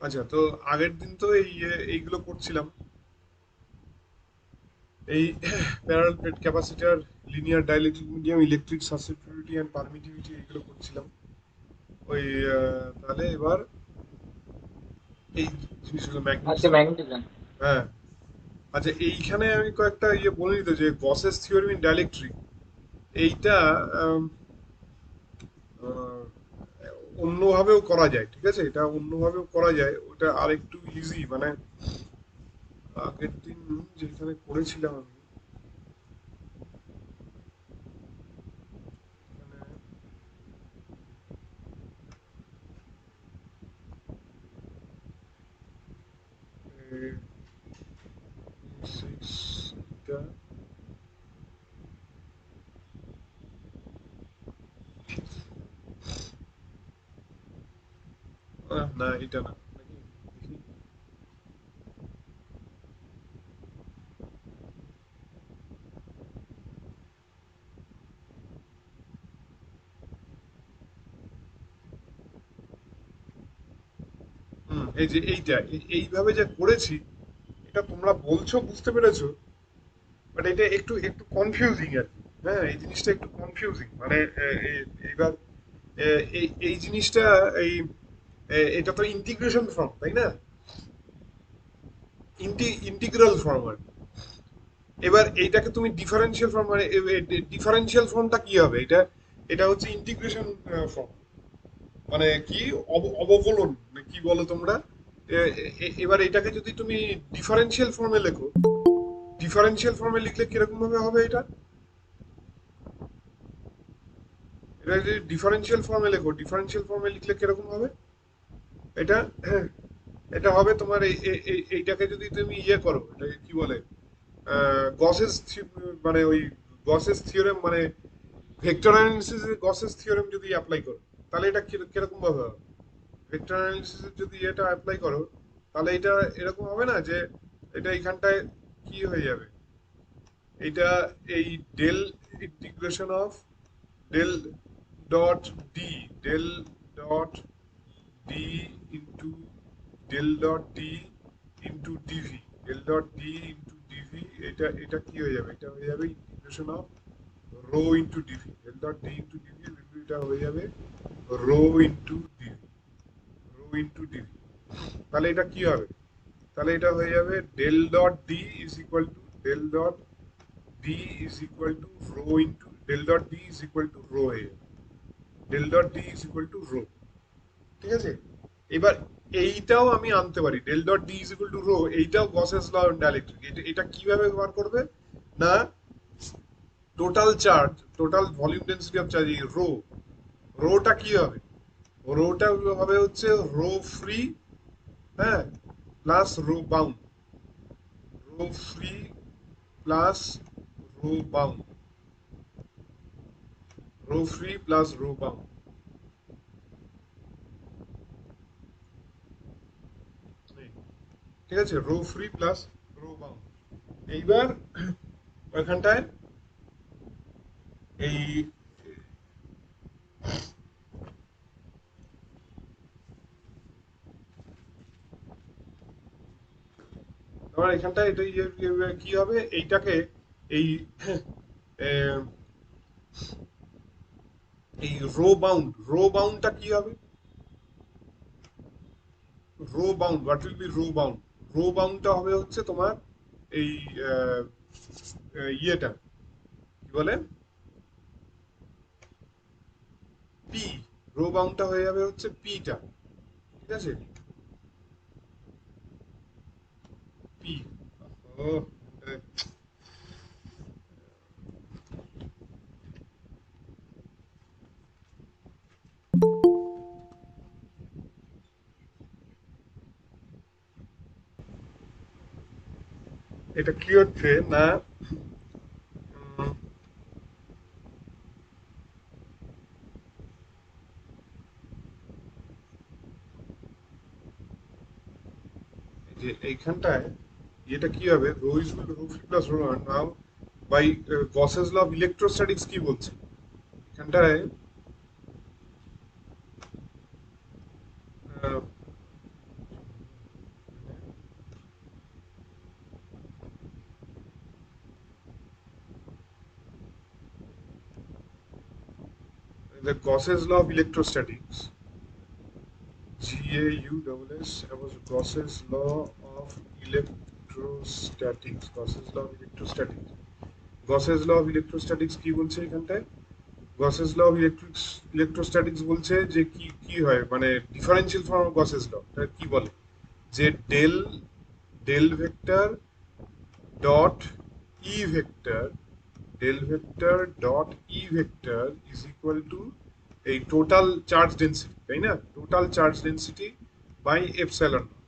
আচ্ছা, তো আগের দিন তো এইগুলো করছিলাম, এই parallel plate capacitor, linear dielectric medium, electric susceptibility and permittivity, এইগুলো করছিলাম। ওই তাহলে এবার এই জিনিসগুলো আচ্ছা, ম্যাগনেটিজম। ম্যাগনেটিজম। হ্যাঁ। আচ্ছা, এইখানে আমি কয়েকটা বলে দিত যে গসেস থিওরেম ইন ডাইইলেকট্রিক, এইটা আম, আহ, অন্যভাবেও করা যায়, ঠিক আছে, এটা অন্যভাবেও করা যায়, ওটা আরেকটু ইজি, মানে আগের দিন যেখানে করেছিলাম আমি, এটা না, এটা না নাকি, দেখি। এই যে এইটা এইভাবে যা করেছি, এটা তোমরা বলছো বুঝতে পেরেছো, বাট এটা একটু একটু কনফিউজিং আর কি। হ্যাঁ, এই জিনিসটা একটু কনফিউজিং, মানে এইবার এই জিনিসটা, এই এটা তো ইন্টিগ্রেশন ফর্ম, তাই না? ইন্টিগ্রাল ফর্ম আর কি। এবার এইটাকে তুমি ডিফারেন্সিয়াল ফর্ম, মানে ডিফারেন্সিয়াল ফর্মটা কি হবে? এটা এটা হচ্ছে ইন্টিগ্রেশন ফর্ম, মানে কি, অবকলন, মানে কি বলো তোমরা? এবার এটাকে যদি তুমি ডিফারেন্সিয়াল ফর্মে লেখো, ডিফারেন্সিয়াল ফর্মে লিখলে কিরকম ভাবে হবে এটা? এটা যদি ডিফারেন্সিয়াল ফর্মে লেখো, ডিফারেন্সিয়াল ফর্মে লিখলে কিরকম হবে এটা? হ্যাঁ, এটা হবে তোমার এইটাকে যদি তুমি করো, এটাকে কি বলে, গসেস, মানে ওই গসেস থিওরেম, মানে ভেক্টর অ্যানালিসিস গসেস থিওরেম যদি অ্যাপ্লাই করো, তাহলে এটা কিরকম ভাবে হবে? ভেক্টর অ্যানালিসিস যদি এটা অ্যাপ্লাই করো, তাহলে এটা এরকম হবে না যে এটা এইখানটায় কি হয়ে যাবে, এটা এই del integration of del dot D, del dot D into del dot D into dV, del dot D into dV, এটা এটা কি হয়ে যাবে? এটা হয়ে যাবে integration of rho into dV, del dot D into dV, এটা হয়ে যাবে rho into dV, rho into dV. তাহলে এটা কি হবে? তাহলে এটা হয়ে যাবে del dot D is equal to del dot D is equal to rho into del dot D is equal to rho, হয়ে যাবে del dot D is equal to rho. ঠিক আছে, এবার এইটাও আমি আনতে পারি, del dot D is equal to rho, এইটাও গসেস ল ডাইলেকট্রিক। এটা কিভাবে ব্যবহার করবে না, total charge, total volume density of charge, rho, রোটা কি হবে? রোটা হবে হচ্ছে রো ফ্রি, হ্যাঁ, plus rho bound, rho free plus rho bound, rho free plus rho bound. ঠিক আছে, rho free plus rho bound. এইবার ওইখানটায় এই তোমার এখানটায় এটা কি হবে এইটাকে, এই আহ, এই রো বাউন্ড, রো বাউন্ডটা কি হবে? Rho bound, what will be rho bound? Rho বাউন্ডটা হবে হচ্ছে তোমার এই আহ, ইয়েটা কি বলে, পি, রো বাউন্ডটা হয়ে যাবে হচ্ছে পিটা। ঠিক আছে, পি। ও, এটা কি হচ্ছে না, উম, যে এইখানটায় এটা কি হবে, rho is equal to rho free plus rho now by Gauss's law of electrostatics কি বলছে এখানটায়, the Gauss's law of electrostatics, GAUSS, was Gauss's law of electrostatics. Gauss's law of electrostatics. Gauss's law of electrostatics কি বলছে এখানটায়? Gauss's law of electrostatics বলছে যে কি কি হয় মানে differential form of Gauss's law এটা কি বলে যে del del vector dot E vector del vector dot e vector is equal to এই টোটাল চার্জ ডেন্সিটি, তাই না? Total charge density by epsilon naught,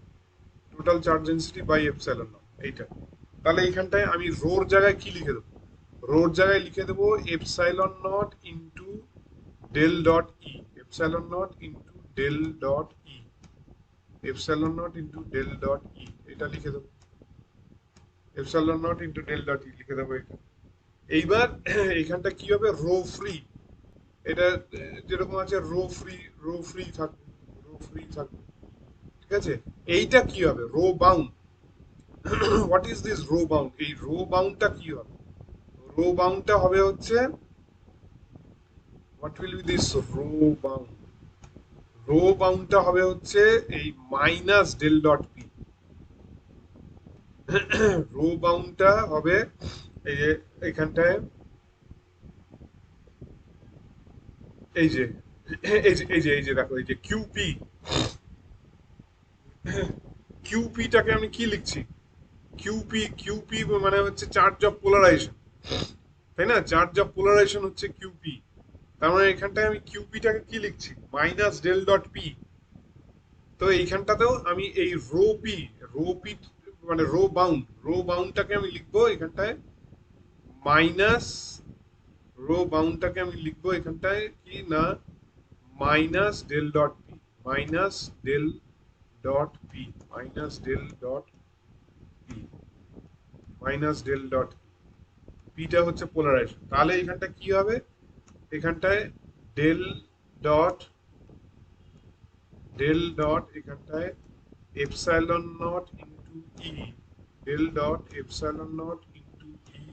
total charge density by epsilon naught এইটা। তাহলে এইখানটায় আমি রোর জায়গায় কি লিখে দেবো? রোর জায়গায় লিখে দেবো epsilon naught into del dot E, epsilon naught into del dot E, epsilon naught into del dot E, এটা লিখে দেবো। Epsilon naught into del dot E লিখে দেবো এটা। এইবার এখানটা কি হবে? রো ফ্রি, এটা যেরকম আছে রো ফ্রি থাকবে, রো ফ্রি থাকবে, ঠিক আছে? এইটা কি হবে? Rho bound. What is this rho bound? এই রো বাউন্ডটা কি হবে? রো বাউন্ডটা হবে হচ্ছে what will be this rho bound? Rho বাউন্ডটা হবে হচ্ছে এই minus del dot P. Rho বাউন্ডটা হবে এই যে এখানটায় এই যে দেখো এই যে কিউপি, কিউপিটাকে আমি কি লিখছি? কিউপি মানে হচ্ছে চার্জ অফ পোলারাইজেশন, তাই না? চার্জ অফ পোলারাইজেশন হচ্ছে কিউপি। তার মানে এখানটায় আমি কিউপিটাকে কি লিখছি? Minus del dot P. তো এইখানটাতেও আমি এই রো পি মানে রো বাউন্ডটাকে আমি লিখবো এখানটায় মাইনাস, রো বাউন্ডটাকে আমি লিখবো এখানটায় কি না minus del dot P, minus del dot P, minus del dot P, minus del dot পিটা হচ্ছে পোলারাইজেশন। তাহলে এখানটা কি হবে? এখানটায় ডেল ডট এখানটায় epsilon naught into E, del dot epsilon naught into E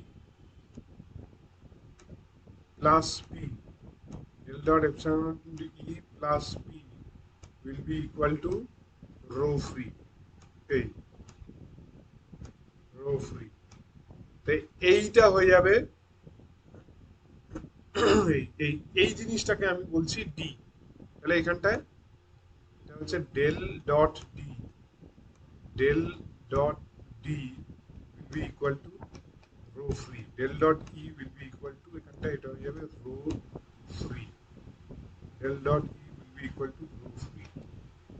plus P, del dot epsilon naught into E plus P will be equal to rho free, এই rho free। তাই এইটা হয়ে যাবে এই এই জিনিসটাকে আমি বলছি ডি। তাহলে এখানটায় এটা হচ্ছে del dot D, del dot D will be equal to rho free, del dot E will be equal to এখানটায় এটা হয়ে যাবে rho free, del dot E will be equal to rho free।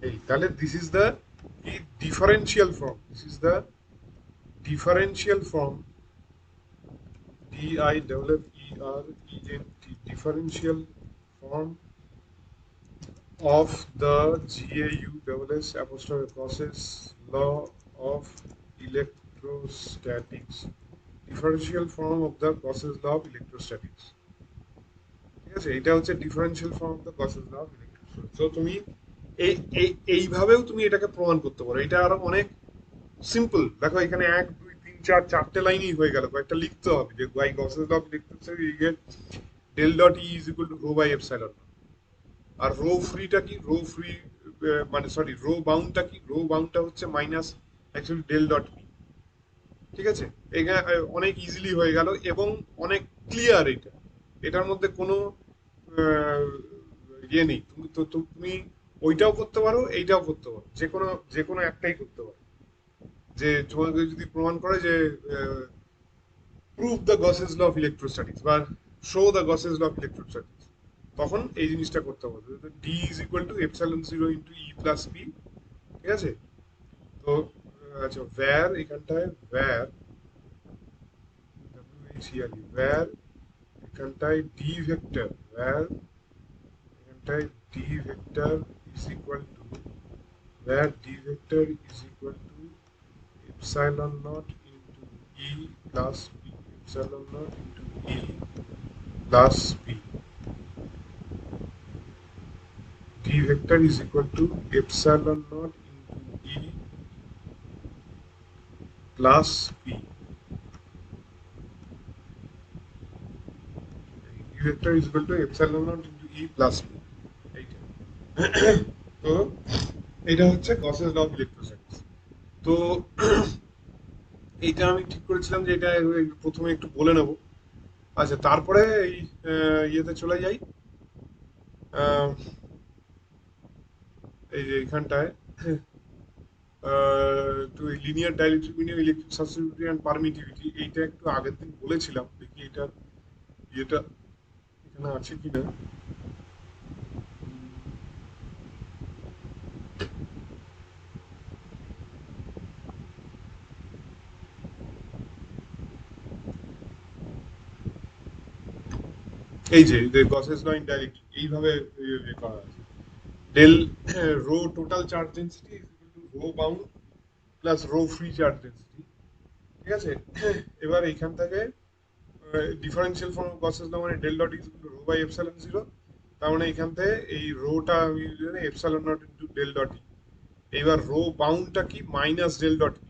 এই তাহলে this is the differential form, this is the differential form, DIFFERENT, differential form of the GAUSS apostrophe Gauss's law of electrostatics, differential form of the Gauss's law of electrostatics, ঠিক আছে? এটা হচ্ছে differential form of the Gauss's law of electrostatics। তো তুমি এইভাবেও তুমি এটাকে প্রমাণ করতে পারো। এটা আরো অনেক সিম্পল। দেখো এখানে 1 2 3 4 চারটে লাইনই হয়ে গেল, কয়েকটা লিখতে হবে যে by Gauss's law of electricity del dot E is equal to rho by epsilon. আর রো ফ্রিটা কি? রো ফ্রি মানে সরি রো বাউন্ডটা কি? রো বাউন্ডটা হচ্ছে minus actually del dot P, ঠিক আছে? এখানে অনেক ইজিলি হয়ে গেল এবং অনেক ক্লিয়ার। এটা এটার মধ্যে কোনো ইয়ে নেই। তুমি ওইটাও করতে পারো, এইটাও করতে পারো, যে কোনো একটাই করতে পারো। যে তোমাকে যদি প্রমাণ করে যে prove the Gauss's law of electrostatics বা show the Gauss's law of electrostatics, তখন এই জিনিসটা করতে হবে। D is equal to epsilon zero into E plus P, ঠিক আছে? তো আচ্ছা ভ্যার এখানটায় ভ্যার ভ্যার এখানটায় ডি ভেক্টর, ভ্যার এখানটায় D vector is equal to where D vector is equal to epsilon naught into E plus P, epsilon naught into E plus P. D vector is equal to epsilon naught into E plus P. D vector is equal to epsilon naught into E plus P, এইটা। তো এটা হচ্ছে Gauss's law of electrostatics. তো এইটা আমি ঠিক করেছিলাম যে এটা প্রথমে একটু বলে নেব। আচ্ছা, তারপরে এই ইয়েতে চলে যাই। আহ, এই যে এইখানটায় একটু linear dielectric medium, electric susceptibility and permittivity, এইটা একটু আগের দিন বলেছিলাম, দেখি এটা ইয়েটা এখানে আছে কিনা। এই যে গসেস ল ইন ডাইলেকট্রিক এইভাবে করা আছে। Del rho total charge density is equal to rho bound plus rho free charge density. ঠিক আছে। এবার এইখান থেকে differential form of Gauss's law মানে del dot is equal to rho by epsilon zero. তার মানে এখান থেকে এই রোটা আমি epsilon naught into del dot E. এইবার রো বাউন্ডটা কি, minus del dot P.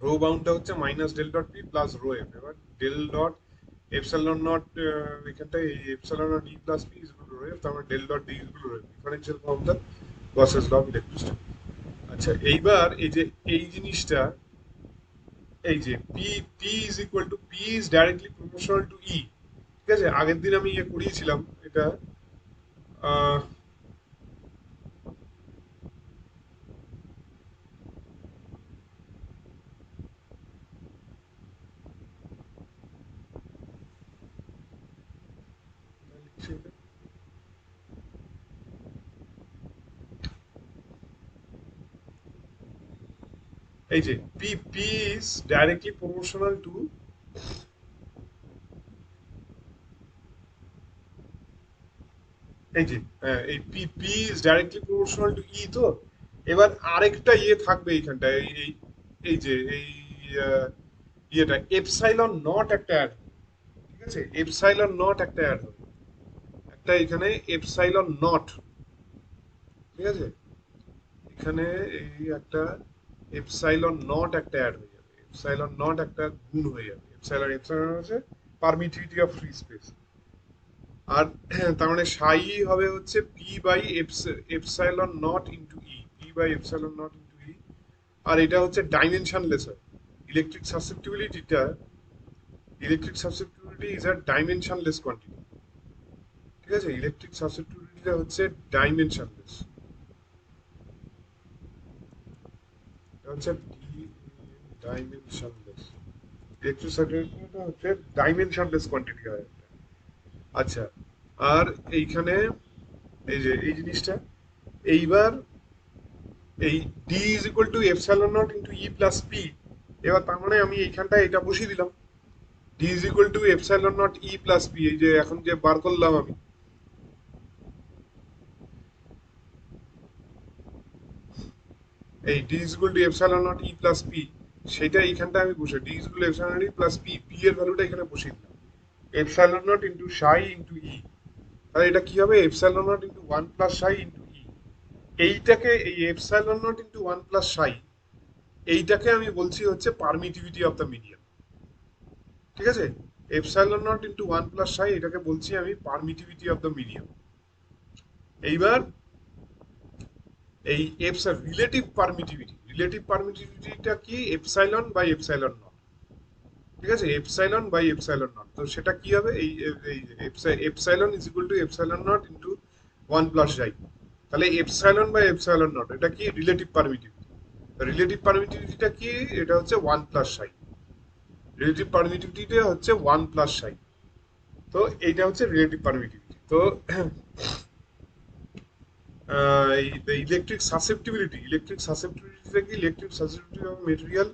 Rho বাউন্ডটা হচ্ছে minus del dot P plus rho F. এবার ডেল ডট এপসাইলন নট, এখানটায় এই epsilon naught E plus P is equal to rho F. তার মানে del dot D is equal to rho F, differential form of the Gauss's law of electricity. আচ্ছা, এইবার এই যে এই জিনিসটা, এই যে P P is equal to P is directly proportional to E. ঠিক আছে, আগের দিন আমি ইয়ে করিয়েছিলাম এটা। আহ, এই যে P P is directly proportional to, এই যে এই P P is directly proportional to E. তো এবার আরেকটা ইয়ে থাকবে এইখানটায়, এই এই এই যে এই ইয়েটা এপসাইলন নট একটা অ্যাড। ঠিক আছে, এপসাইলন নট একটা অ্যাড হবে, একটা এখানে এপসাইলন নট। ঠিক আছে, এখানে এই একটা এপসাইলন নট একটা অ্যাড হয়ে যাবে, এপসাইলন নট একটা গুণ হয়ে যাবে। এপসাইলন এপসাইলন হচ্ছে পারমিটিভিটি অফ ফ্রি স্পেস। আর তার মানে সাই হবে হচ্ছে P by epsilon naught into E, P by epsilon naught into E. আর এটা হচ্ছে ডাইমেনশনলেস হয়। ইলেকট্রিক সাসেপ্টিবিলিটিটা, electric susceptibility is a dimensionless quantity. ঠিক আছে, ইলেকট্রিক সাসেপ্টিবিলিটিটা হচ্ছে ডাইমেনশনলেস। এটা হচ্ছে ডাইমেনশনলেস। ইলেকট্রিক সাসেপ্টিবিলিটিটা হচ্ছে ডাইমেনশনলেস কোয়ান্টিটি হয় একটা। আচ্ছা, আর এইখানে এই যে এই জিনিসটা, এইবার এই D is equal to epsilon naught into E plus P. এবার তার মানে আমি এইখানটা এটা বসিয়ে দিলাম, D is equal to epsilon naught E plus P. এই যে এখন যে বার করলাম আমি, এই D is equal to epsilon naught E plus P, সেটা এইখানটা আমি বসে D is equal to epsilon naught E plus P, P এর ভ্যালুটা এখানে বসিয়ে দিলাম, এপসাইলন নট ইন্টু সাই ইন্টু ই। তাহলে এটা কি হবে, epsilon naught into one plus সাই ইন্টু ই। এইটাকে এই epsilon naught into one plus সাই, এইটাকে আমি বলছি হচ্ছে পারমিটিভিটি অফ দ্য মিডিয়াম। ঠিক আছে, epsilon naught into one plus সাই, এটাকে বলছি আমি পারমিটিভিটি অফ দ্য মিডিয়াম। এইবার এই রিলেটিভ পারমিটিভিটি, রিলেটিভ পারমিটিভিটিটা কি, এপসাইলন বাই এপসাইলন নট। ঠিক আছে, এপসাইলন বাই এপসাইলন নট, তো সেটা কি হবে, এই epsilon is equal to epsilon naught into one plus সাই। তাহলে এপসাইলন বাই এপসাইলন নট, এটা কি রিলেটিভ পারমিটিভিটি। রিলেটিভ পারমিটিভিটিটা কি, এটা হচ্ছে ওয়ান প্লাস সাই। রিলেটিভ পারমিটিভিটিটা হচ্ছে ওয়ান প্লাস সাই। তো এইটা হচ্ছে রিলেটিভ পারমিটিভিটি। তো electric susceptibility কি, electric susceptibility of material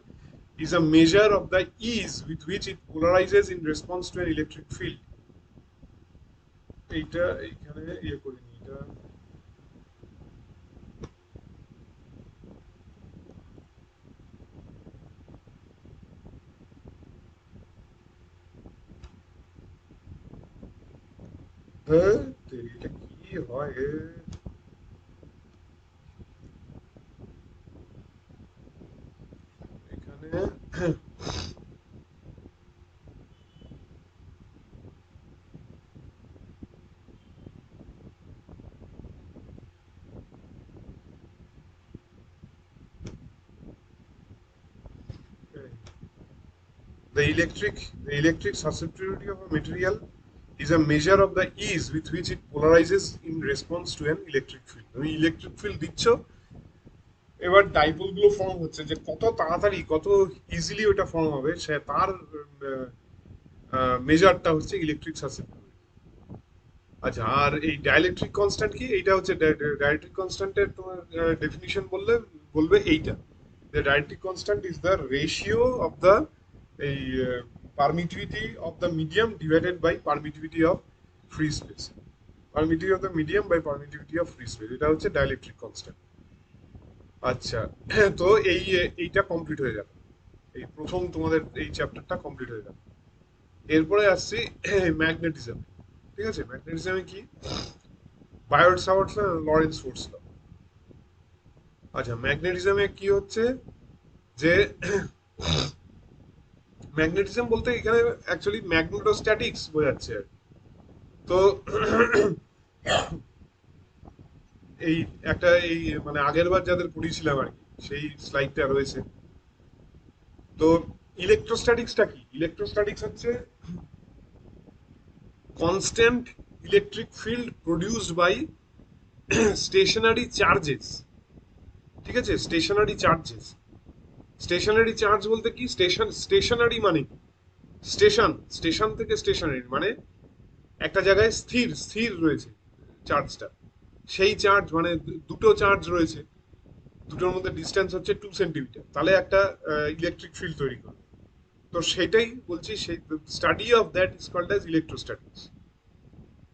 is a measure of the ease with which it polarizes in response to an electric field. এইটা এইখানে ইয়ে করিনি এটা। হ্যাঁ, এটা কি হয় এখানে, the electric the electric susceptibility of a material is a measure of the ease with which it polarizes in response to an electric field. তুমি ইলেকট্রিক ফিল্ড দিচ্ছ, এবার ডাইপোল গুলো ফর্ম হচ্ছে, যে কত তাড়াতাড়ি কত ইজিলি ওটা ফর্ম হবে সে তার মেজারটা হচ্ছে ইলেকট্রিক সাসেপ্টিবিলিটি। আচ্ছা, আর এই ডাইইলেকট্রিক কনস্ট্যান্ট কি? এইটা হচ্ছে ডাইইলেকট্রিক কনস্ট্যান্টের তোমার ডেফিনিশন বলবে এইটা, the dielectric constant is the ratio of the permittivity of the medium divided by permittivity of free space. Permittivity of the medium by permittivity of free space, এটা হচ্ছে dielectric constant। আচ্ছা, তো এইটা complete হয়ে যাবে, এই প্রথম তোমাদের এই চ্যাপ্টারটা কমপ্লিট হয়ে যাবে। এরপরে আসছি ম্যাগনেটিজম। ঠিক আছে, ম্যাগনেটিজমে কি? বায়োট সাভার্টস ল, লরেন্স ফোর্স ল। আচ্ছা, ম্যাগনেটিজমে কি হচ্ছে যে ম্যাগনেটিজম বলতে এখানে অ্যাকচুয়ালি ম্যাগনেটোস্ট্যাটিক্স বোঝাচ্ছে। তো এই একটা এই মানে আগের বার যাদের পড়িয়েছিলাম আর কি, সেই স্লাইডটা রয়েছে। তো ইলেকট্রোস্ট্যাটিক্সটা কি? ইলেকট্রোস্ট্যাটিক্স হচ্ছে constant electric field produced by stationary charges. ঠিক আছে, স্টেশনারি চার্জেস। স্টেশনারি চার্জ বলতে কি? স্টেশনারি মানে স্টেশন থেকে স্টেশনারি মানে একটা জায়গায় স্থির স্থির রয়েছে চার্জটা, সেই চার্জ মানে দুটো চার্জ রয়েছে, দুটোর মধ্যে ডিস্টেন্স হচ্ছে 2 সেন্টিমিটার, তাহলে একটা ইলেকট্রিক ফিল্ড তৈরি করবে। তো সেটাই বলছি, সেই study of that is called as electrostatics.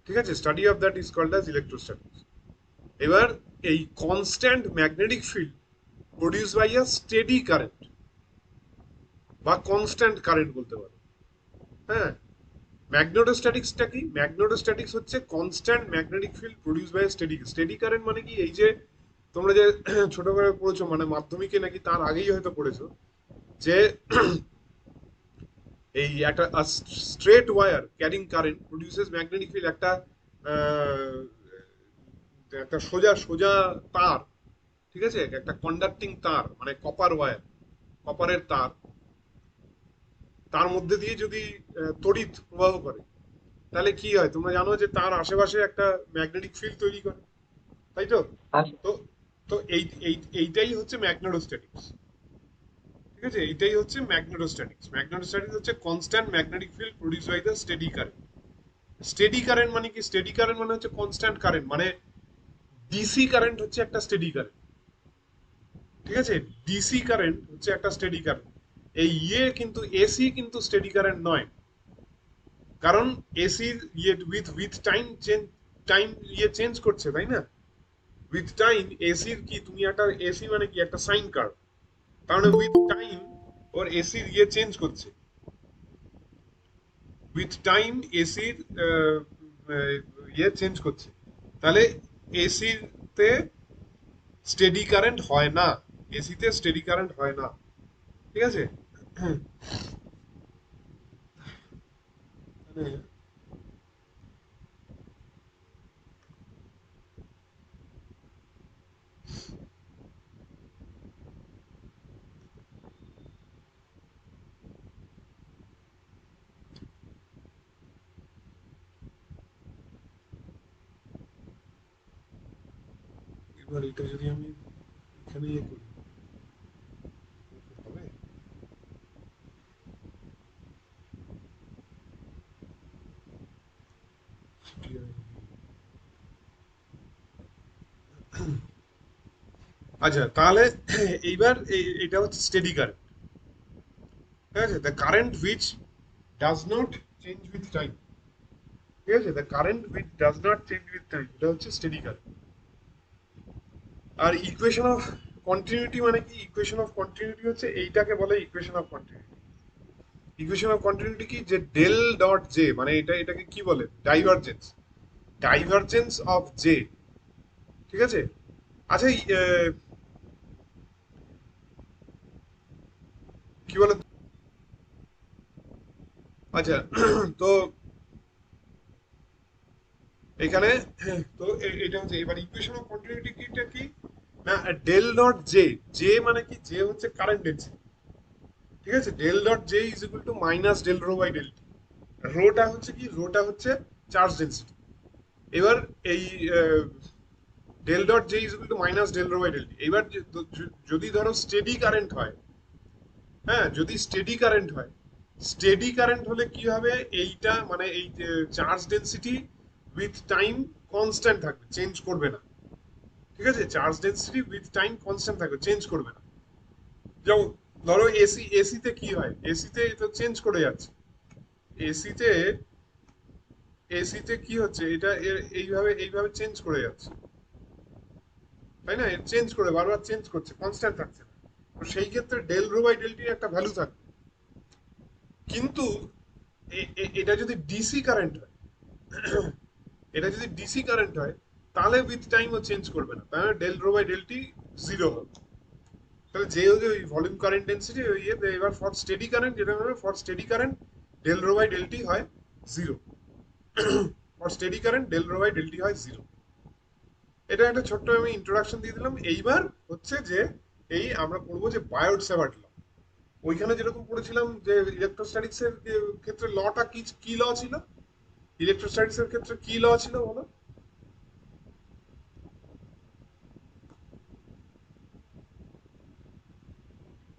ঠিক আছে, study of that is called as electrostatics. এবার এই constant magnetic field produce by a steady current বা কনস্ট্যান্ট কারেন্ট বলতে পারো। হ্যাঁ, ম্যাগনেটোস্ট্যাটিক্সটা কি? ম্যাগনেটোস্ট্যাটিক্স হচ্ছে constant magnetic field produce by steady current. মানে কি? এই যে তোমরা যে ছোটবেলায় পড়েছো, মানে মাধ্যমিকে নাকি তার আগেই হয়তো পড়েছো, যে এই একটা straight wire carrying current produces magnetic field. একটা সোজা সোজা তার, ঠিক আছে, একটা কন্ডাক্টিং তার মানে কপার ওয়্যার, কপারের তার, তার মধ্যে দিয়ে যদি তড়িৎ প্রবাহ করে, তাহলে কি হয়? তোমরা জানো যে তার আশেপাশে একটা ম্যাগনেটিক ফিল্ড তৈরি করে, তাই তো? তো তো এইটাই হচ্ছে ম্যাগনেটোস্ট্যাটিক্স। ঠিক আছে, এইটাই হচ্ছে ম্যাগনেটোস্ট্যাটিক্স। ম্যাগনেটোস্ট্যাটিক্স হচ্ছে constant magnetic field produce by the steady current. Steady current মানে কি? স্টেডি কারেন্ট মানে হচ্ছে কনস্ট্যান্ট কারেন্ট, মানে ডিসি কারেন্ট হচ্ছে একটা স্টেডি কারেন্ট। ঠিক আছে, ডিসি কারেন্ট হচ্ছে একটা স্টেডি কারেন্ট। এই কিন্তু এসি কিন্তু স্টেডি কারেন্ট নয়, কারণ এসি উইথ টাইম চেঞ্জ করছে, তাই না? উইথ টাইম এসির কি, তুমি একটা এসি মানে কি? একটা সাইন কার্ভ, তার মানে উইথ টাইম ওর এসির চেঞ্জ করছে। উইথ টাইম এসির চেঞ্জ করছে, তাহলে এসিতে স্টেডি কারেন্ট হয় না, এসিতে স্টেডি কারেন্ট হয় না। ঠিক আছে, এবার এটা যদি আমি এখানে করি হবে? আচ্ছা, তাহলে এইবার এটা হচ্ছে স্টেডি কারেন্ট। ঠিক আছে, the current which does not change with time. ঠিক আছে, the current which does not change with time, এটা হচ্ছে স্টেডি কারেন্ট। আর ইকুয়েশন অফ কন্টিনিউটি মানে কি? ইকুয়েশন অফ কন্টিনিউটি হচ্ছে এইটাকে বলে equation of continuity. Equation of continuity কি? যে ডেল ডট জে, মানে এটাকে কি বলে? Divergence, divergence of J. ঠিক আছে, আচ্ছা কি বলে? আচ্ছা, তো এখানে তো এটা হচ্ছে এবার ইকুয়েশন অফ কন্টিনিউটি কিটা কি? না, ডেল ডট জে। জে মানে কি? জে হচ্ছে কারেন্ট ডেন্সিটি। ঠিক আছে, del dot J is equal to minus del rho by del t. রোটা হচ্ছে কি, রোটা হচ্ছে চার্জ ডেন্সিটি। এবার এই del dot J is equal to minus del rho by del t. এবার যদি ধরো স্টেডি কারেন্ট হয়, হ্যাঁ যদি স্টেডি কারেন্ট হয়, স্টেডি কারেন্ট হলে কি হবে, এইটা মানে এই charge density with time constant থাকবে, চেঞ্জ করবে না। ঠিক আছে, charge density with time constant থাকবে, চেঞ্জ করবে না। যেমন ধরো এসিতে কি হয়, এসিতে তো চেঞ্জ করে যাচ্ছে। এসিতে এসিতে কি হচ্ছে, এটা এইভাবে এইভাবে চেঞ্জ করে যাচ্ছে, তাই না? চেঞ্জ করে বারবার চেঞ্জ করছে, কনস্ট্যান্ট থাকছে না। তো সেই ক্ষেত্রে ডেল রো বাই ডেল টির একটা ভ্যালু থাকবে। কিন্তু এটা যদি ডিসি কারেন্ট হয়, এটা যদি ডিসি কারেন্ট হয়, তাহলে উইথ টাইমও চেঞ্জ করবে না, তাহলে del rho by del t zero হবে। তাহলে যে ওই ভলিউম কারেন্ট ডেন্সিটি ওই এবার ফর স্টেডি কারেন্ট যেটা হবে, for steady current del rho by del t হয় zero. For steady current del rho by del t হয় জিরো। এটা একটা ছোট্ট আমি ইন্ট্রোডাকশন দিয়ে দিলাম। এইবার হচ্ছে যে এই আমরা পড়বো যে বায়োট স্যাভার্ট ল। ওইখানে যেরকম পড়েছিলাম যে ইলেকট্রোস্ট্যাটিক্স এর ক্ষেত্রে লটা কি কি ল ছিল, ইলেকট্রোস্ট্যাটিক্স এর ক্ষেত্রে কি ল ছিল বলো?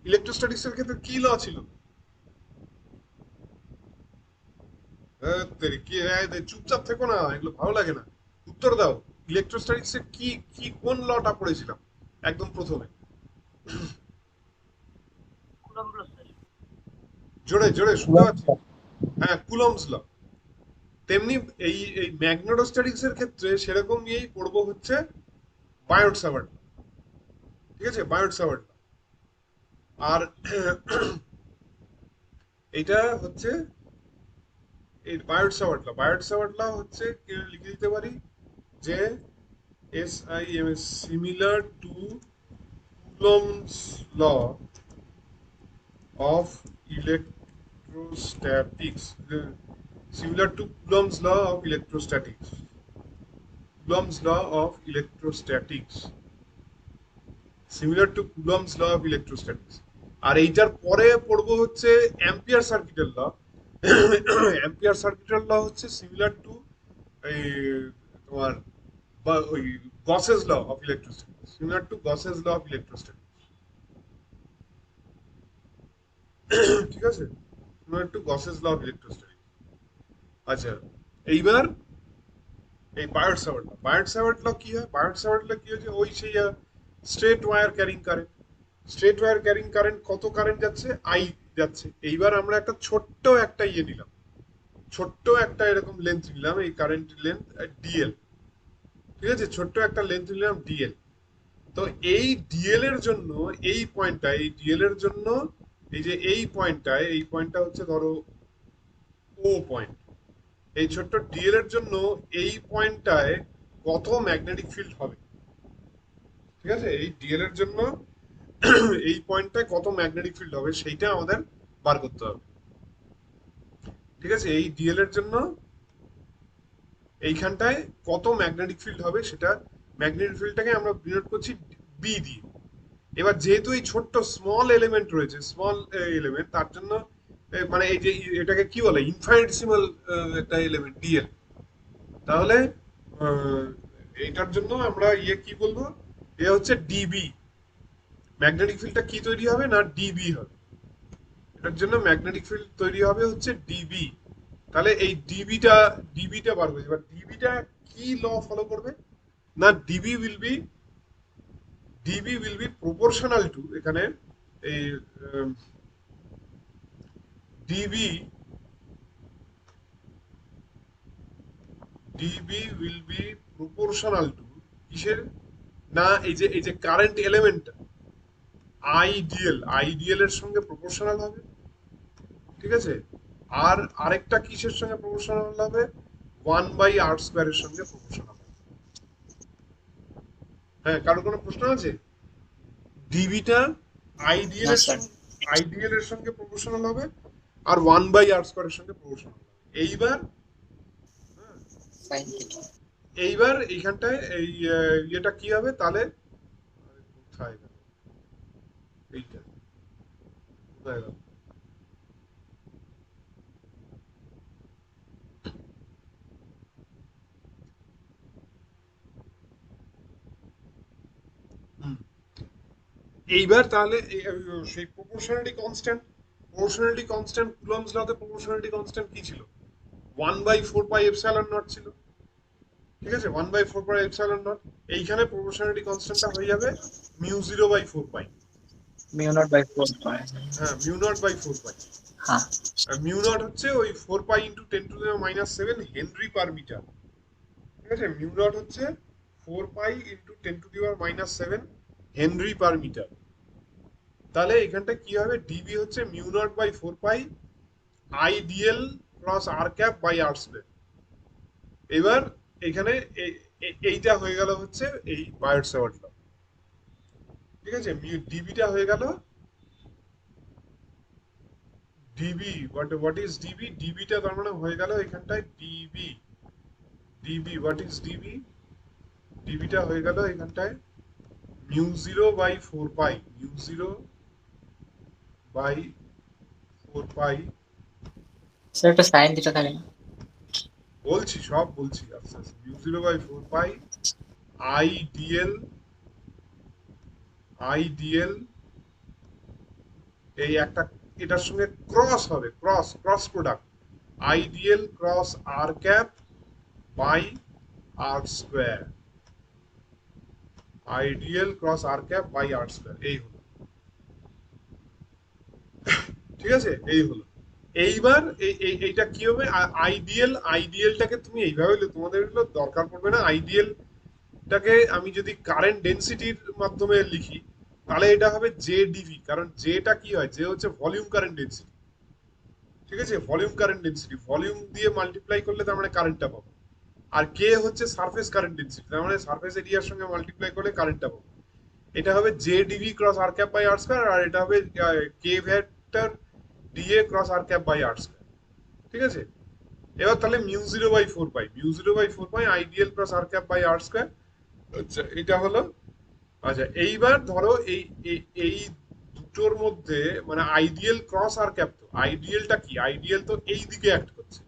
ইলেকট্রোস্ট্যাটিক্স এর ক্ষেত্রে কি ল ছিল? কি চুপচাপ থেকো না, এগুলো ভালো লাগে না, উত্তর দাও। ইলেকট্রোস্ট্যাটিক্স এর কি কি কোন লটা পড়েছিলাম একদম প্রথমে? জোরে জোরে শুনতে পাচ্ছি। হ্যাঁ, কুলম্বস ল। তেমনি এই এই ম্যাগনেটোস্ট্যাটিক্স এর ক্ষেত্রে সেরকম নিয়েই পড়বো হচ্ছে বায়োট স্যাভার্ট। ঠিক আছে, বায়োট স্যাভার্ট। আর এটা হচ্ছে এই বায়োট স্যাভার্ট ল। বায়োট স্যাভার্ট ল হচ্ছে লিখে দিতে পারি যে S I M S similar to Coulomb's law of electrostatics, similar to Coulomb's law of electrostatics. Coulomb's law of electrostatics, similar to Coulomb's law of electrostatics. আর এইটার পরে পড়বো হচ্ছে অ্যাম্পিয়ার সার্কিটের ল। অ্যাম্পিয়ার সার্কিটের ল হচ্ছে সিমিলার টু এই তোমার ওই Gauss's law of electrostatics, similar to Gauss's law of electrostatics. ঠিক আছে, similar to Gauss's law of electrostatics. আচ্ছা, এইবার এই বায়োট স্যাভার্ট ল। বায়োট স্যাভার্ট ল কি হয়, বায়োট স্যাভার্ট ল কি হচ্ছে, ওই সেই straight wire carrying current. Straight wire carrying current, কত কারেন্ট যাচ্ছে, আই যাচ্ছে। এইবার আমরা একটা ছোট্ট একটা ইয়ে নিলাম, ছোট্ট একটা এরকম লেন্থ নিলাম, এই কারেন্ট লেন্থ ডিএল। ঠিক আছে, ছোট্ট একটা লেন্থ নিলাম ডিএল। তো এই ডিএল এর জন্য এই পয়েন্টটা, এই ডিএল এর জন্য এই যে এই পয়েন্টটায়, এই পয়েন্টটা হচ্ছে ধরো ও পয়েন্ট। এই ছোট্ট ডিএল এর জন্য এই পয়েন্টটায় কত ম্যাগনেটিক ফিল্ড হবে? ঠিক আছে, এই ডিএল এর জন্য এই পয়েন্টটায় কত ম্যাগনেটিক ফিল্ড হবে সেইটা আমাদের বার করতে হবে। ঠিক আছে, এই ডিএল এর জন্য এইখানটায় কত ম্যাগনেটিক ফিল্ড হবে, সেটা ম্যাগনেটিক ফিল্ডটাকে আমরা ডিনোট করছি বি দিয়ে। এবার যেহেতু এই ছোট্ট স্মল এলিমেন্ট রয়েছে, স্মল এলিমেন্ট, তার জন্য মানে এই যে এটাকে কি বলে, ইনফাইনিটেসিমাল একটা এলিমেন্ট ডিএল। তাহলে আহ, এইটার জন্য আমরা ইয়ে কি বলবো, এ হচ্ছে ডিবি। ম্যাগনেটিক ফিল্ডটা কি তৈরি হবে না, ডিবি হবে। এটার জন্য ম্যাগনেটিক ফিল্ড তৈরি হবে হচ্ছে ডিবি। তাহলে এই ডিবিটা বার হয়ে যাবে। এবার ডিবিটা কি ল ফলো করবে না, DB will be proportional to, এখানে এই DB DB will be proportional to কিসের না, এই যে কারেন্ট এলিমেন্টটা আইডিএল এর সঙ্গে প্রপোর্শনাল হবে। ঠিক আছে, আর আরেকটা কিসের সঙ্গে প্রপোর্শনাল হবে, 1/r² এর সঙ্গে প্রপোর্শনাল হবে। হ্যাঁ, কারো কোনো প্রশ্ন আছে? ডিবিটা আইডিএল না এর স্যার। সঙ্গে প্রপোর্শনাল হবে, আর 1/r² এর সঙ্গে প্রপোর্শনাল হবে। এইবার হ্যাঁ, সাইন থিটা। এইবার এইখানটায় এই ইয়েটা কি হবে তাহলে, কোথায় গেল এইটা, কোথায় গেল, এইবার তাহলে সেই প্রপোর্শনালিটি কনস্ট্যান্ট কুলম্বস লতে প্রপোর্শনালিটি কনস্ট্যান্ট কি ছিল? 1/4 পাই এপসাইলন নট ছিল। ঠিক আছে, 1/4 পাই এপসাইলন নট। এইখানে প্রপোর্শনালিটি কনস্ট্যান্টটা হয়ে যাবে μ0/4 পাই। μ0/4 হ্যাঁ, μ0/4 পাই। হ্যাঁ আর μ0 হচ্ছে ওই 4 pi into 10⁻⁷ henry per metre. ঠিক আছে, μ0 হচ্ছে 4 pi into 10⁻⁷ henry per metre. তাহলে এখানটা কি হবে? ডিবি হচ্ছে μ0/4 pi Idl cross R cap by R square. এবার এখানে এইটা হয়ে গেল হচ্ছে এই বায়োট স্যাভার্ট ল। ঠিক আছে, ডিবিটা হয়ে গেল ডিবি। What is dB? ডিবিটা তার মানে হয়ে গেল এখানটায় dB. DB what is dB? ডিবিটা হয়ে গেল এখানটায় μ0/4 পাই, μ0/4 পাই। স্যার একটা সাইন থিটা থাকে না? বলছি, সব বলছি আস্তে আস্তে। μ0/4 পাই আইডিএল আইডিএল এই একটা এটার সঙ্গে ক্রস হবে, cross product, IDL cross R cap by R square. IDL cross R cap by R square, এই হলো। ঠিক আছে, এই হলো। এইবার এইটা কি হবে? আইডিএলটাকে তুমি এইভাবে তোমাদের দরকার পড়বে না। আইডিএলটাকে আমি যদি কারেন্ট ডেনসিটির মাধ্যমে লিখি তাহলে এটা হবে জে ডিভি, কারণ জেটা কি হয়? জে হচ্ছে ভলিউম কারেন্ট ডেনসিটি। ঠিক আছে, ভলিউম কারেন্ট ডেনসিটি, ভলিউম দিয়ে মাল্টিপ্লাই করলে তার মানে কারেন্টটা পাবো। আর কে হচ্ছে সারফেস কারেন্ট ডেনসিটি, তার মানে সারফেস এরিয়ার সঙ্গে মাল্টিপ্লাই করলে কারেন্টটা পাবো। এটা হবে J dV cross R cap by R square, আর এটা হবে K vector dA cross R cap by R square. ঠিক আছে, এবার তাহলে μ0/4 pi Idl cross R cap by R square. আচ্ছা, এটা হলো। আচ্ছা, এইবার ধরো এই এই এই দুটোর মধ্যে মানে আইডিএল ক্রস আর ক্যাপ, তো আইডিএলটা কি? আইডিএল তো এই দিকে অ্যাক্ট করছে,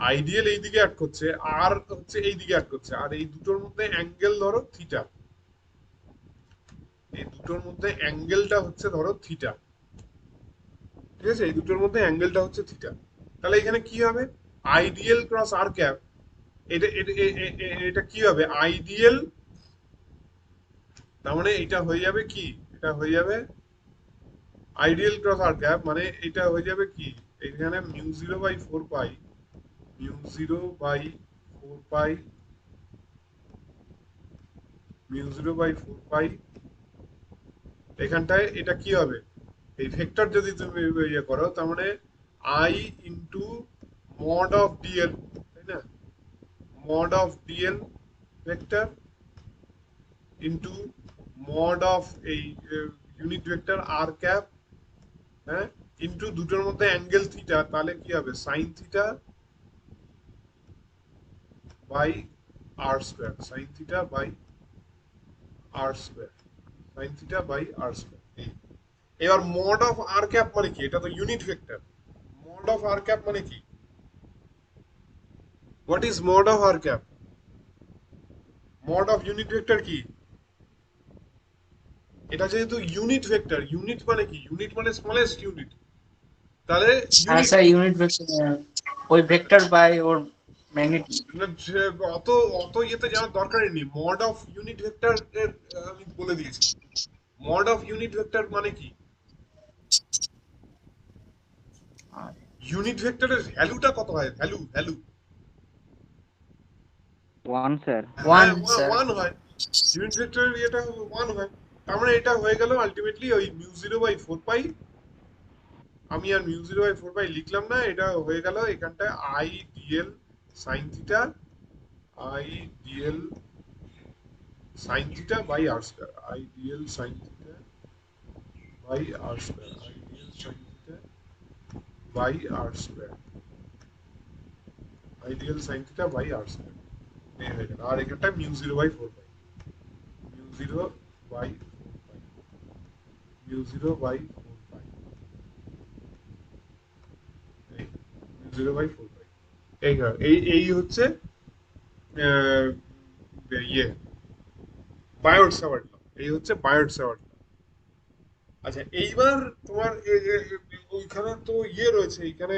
আইডিএল এই দিকে অ্যাক্ট করছে, আর হচ্ছে এই দিকে অ্যাক্ট করছে, আর এই দুটোর মধ্যে অ্যাঙ্গেল ধরো থিটা। এই দুটোর মধ্যে অ্যাঙ্গেলটা হচ্ছে ধরো থিটা। ঠিক আছে, এই দুটোর মধ্যে অ্যাঙ্গেলটা হচ্ছে থিটা। তাহলে এখানে কি হবে? আইডিএল ক্রস আর ক্যাপ, এটা এটা এটা কি হবে? আইডিএল, তার মানে এটা হয়ে যাবে কি? এটা হয়ে যাবে আইডিএল ক্রস আর ক্যাপ, মানে এটা হয়ে যাবে কি? এখানে μ0/4 পাই, μ0/4 পাই, μ0/4 পাই। এখানটায় এটা কি হবে? এই ভেক্টর যদি তুমি ইয়ে করো তার মানে I into mod of DL, তাই না? Mod of DL vector into mod of এই ইউনিট ভেক্টর আর ক্যাপ, হ্যাঁ, ইন্টু দুটোর মধ্যে অ্যাঙ্গেল থিটা, তাহলে কি হবে? Sine theta by R square, sine theta by R square, sine theta by R square. এবার মড অফ আর ক্যাপ মানে কি? এটা তো unit vector. Mod of R cap মানে কি? What is mod of R cap? Mod of unit vector কি? এটা যেহেতু ইউনিট ভেক্টর, ইউনিট মানে কি? ইউনিট মানে স্মলেস্ট ইউনিট, তাহলে হ্যাঁ ইউনিট। স্যার ইউনিট ভেক্টর, ওই ভেক্টর বাই ওর ম্যাগনিটিউড। অত অত ইয়েতে যাওয়ার দরকারই নেই। মড অফ ইউনিট ভেক্টর এর আমি বলে দিয়েছি। মড অফ ইউনিট ভেক্টর মানে কি? ইউনিট ভেক্টরের ভ্যালুটা কত হয়? Value value 1 sir. ওয়ান হ্যাঁ, স্যার। 1 হয়। ইউনিট ভেক্টরের এটা 1 হয়। তার মানে এটা হয়ে গেল আলটিমেটলি ওই μ0/4 পাই। আমি আর μ0/4 পাই লিখলাম না, এটা হয়ে গেল এখানটায় I DL sine theta, I DL sine theta by R square, I DL sine theta by R square, I DL sine theta by R square, ideal sine theta by R square. এই হয়ে গেল। আর এখানটা μ0/4 pi, μ0/4 pi, μ0/4 পাই, এই μ0/4 পাই। এই হচ্ছে ইয়ে বায়োট Savart ল। এই হচ্ছে বায়োট স্যাভার্ট ল। আচ্ছা, এইবার তোমার ওইখানে তো ইয়ে রয়েছে এইখানে,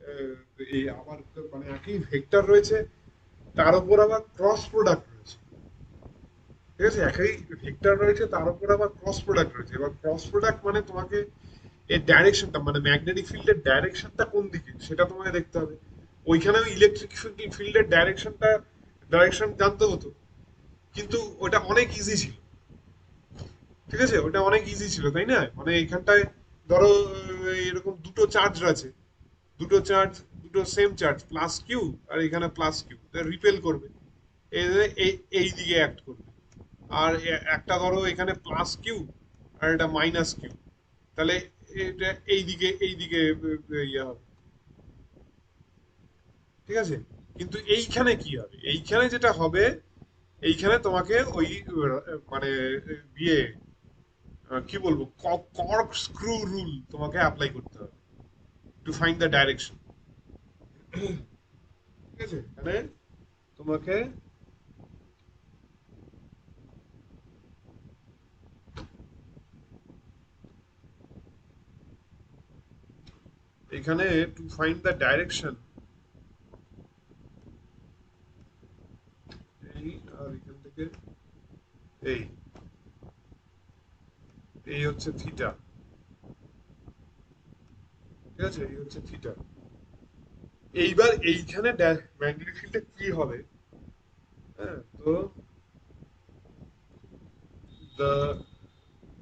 আহ, এই আবার তো মানে একই ভেক্টর রয়েছে, তার উপর আবার ক্রস প্রোডাক্ট রয়েছে। ঠিক আছে, একই ভেক্টর রয়েছে, তার উপর আবার ক্রস প্রোডাক্ট রয়েছে। এবার ক্রস প্রোডাক্ট মানে তোমাকে এর ডাইরেকশনটা, মানে ম্যাগনেটিক ফিল্ডের ডাইরেকশনটা কোন দিকে সেটা তোমাকে দেখতে হবে। ওইখানেও ইলেকট্রিক ফিল্ডের ডাইরেকশন জানতে হতো, কিন্তু ওটা অনেক ইজি ছিল। ঠিক আছে, ওটা অনেক ইজি ছিল, তাই না? মানে এখানটায় ধরো এরকম দুটো চার্জ আছে, দুটো চার্জ, দুটো সেম চার্জ প্লাস কিউ, আর এখানে প্লাস কিউ রিপেল করবে, এই এই দিকে অ্যাক্ট করবে। আর একটা ধরো এখানে প্লাস কিউ আর এটা মাইনাস কিউ, তাহলে এটা এই দিকে ইয়ে হবে। ঠিক আছে, কিন্তু এইখানে কি হবে, এইখানে যেটা হবে, এইখানে তোমাকে ওই মানে ইয়ে কি বলবো, কর্ক স্ক্রু রুল তোমাকে অ্যাপ্লাই করতে হবে টু ফাইন্ড দ্য ডাইরেকশন। ঠিক আছে, মানে তোমাকে এখানে টু ফাইন্ড দ্য ডাইরেকশন, এই আর এখান থেকে এই এই হচ্ছে থিটা। ঠিক আছে, এই হচ্ছে থিটা। এইবার এইখানে ম্যাগনেটিক ফিল্ডে কি হবে? হ্যাঁ, তো the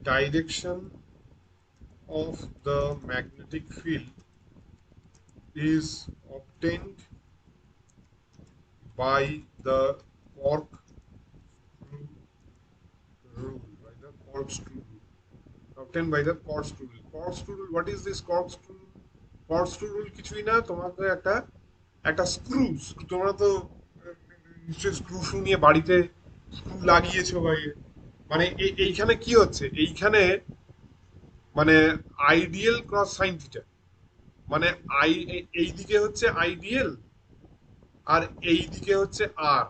direction of the magnetic field is obtained by the corkscrew rule. By the corkscrew rule. Obtained by the corkscrew rule. Corkscrew rule. What is this corkscrew rule? Corkscrew rule কিছুই না, তোমাকে একটা একটা স্ক্রু, তোমরা তো নিশ্চয়ই screw ফ্রু নিয়ে বাড়িতে স্ক্রু লাগিয়েছো বা মানে এইখানে কি হচ্ছে, এইখানে মানে আইডিয়াল ক্রস সাইন থিটা, মানে আই, এই দিকে হচ্ছে আইডিয়াল আর এই দিকে হচ্ছে আর,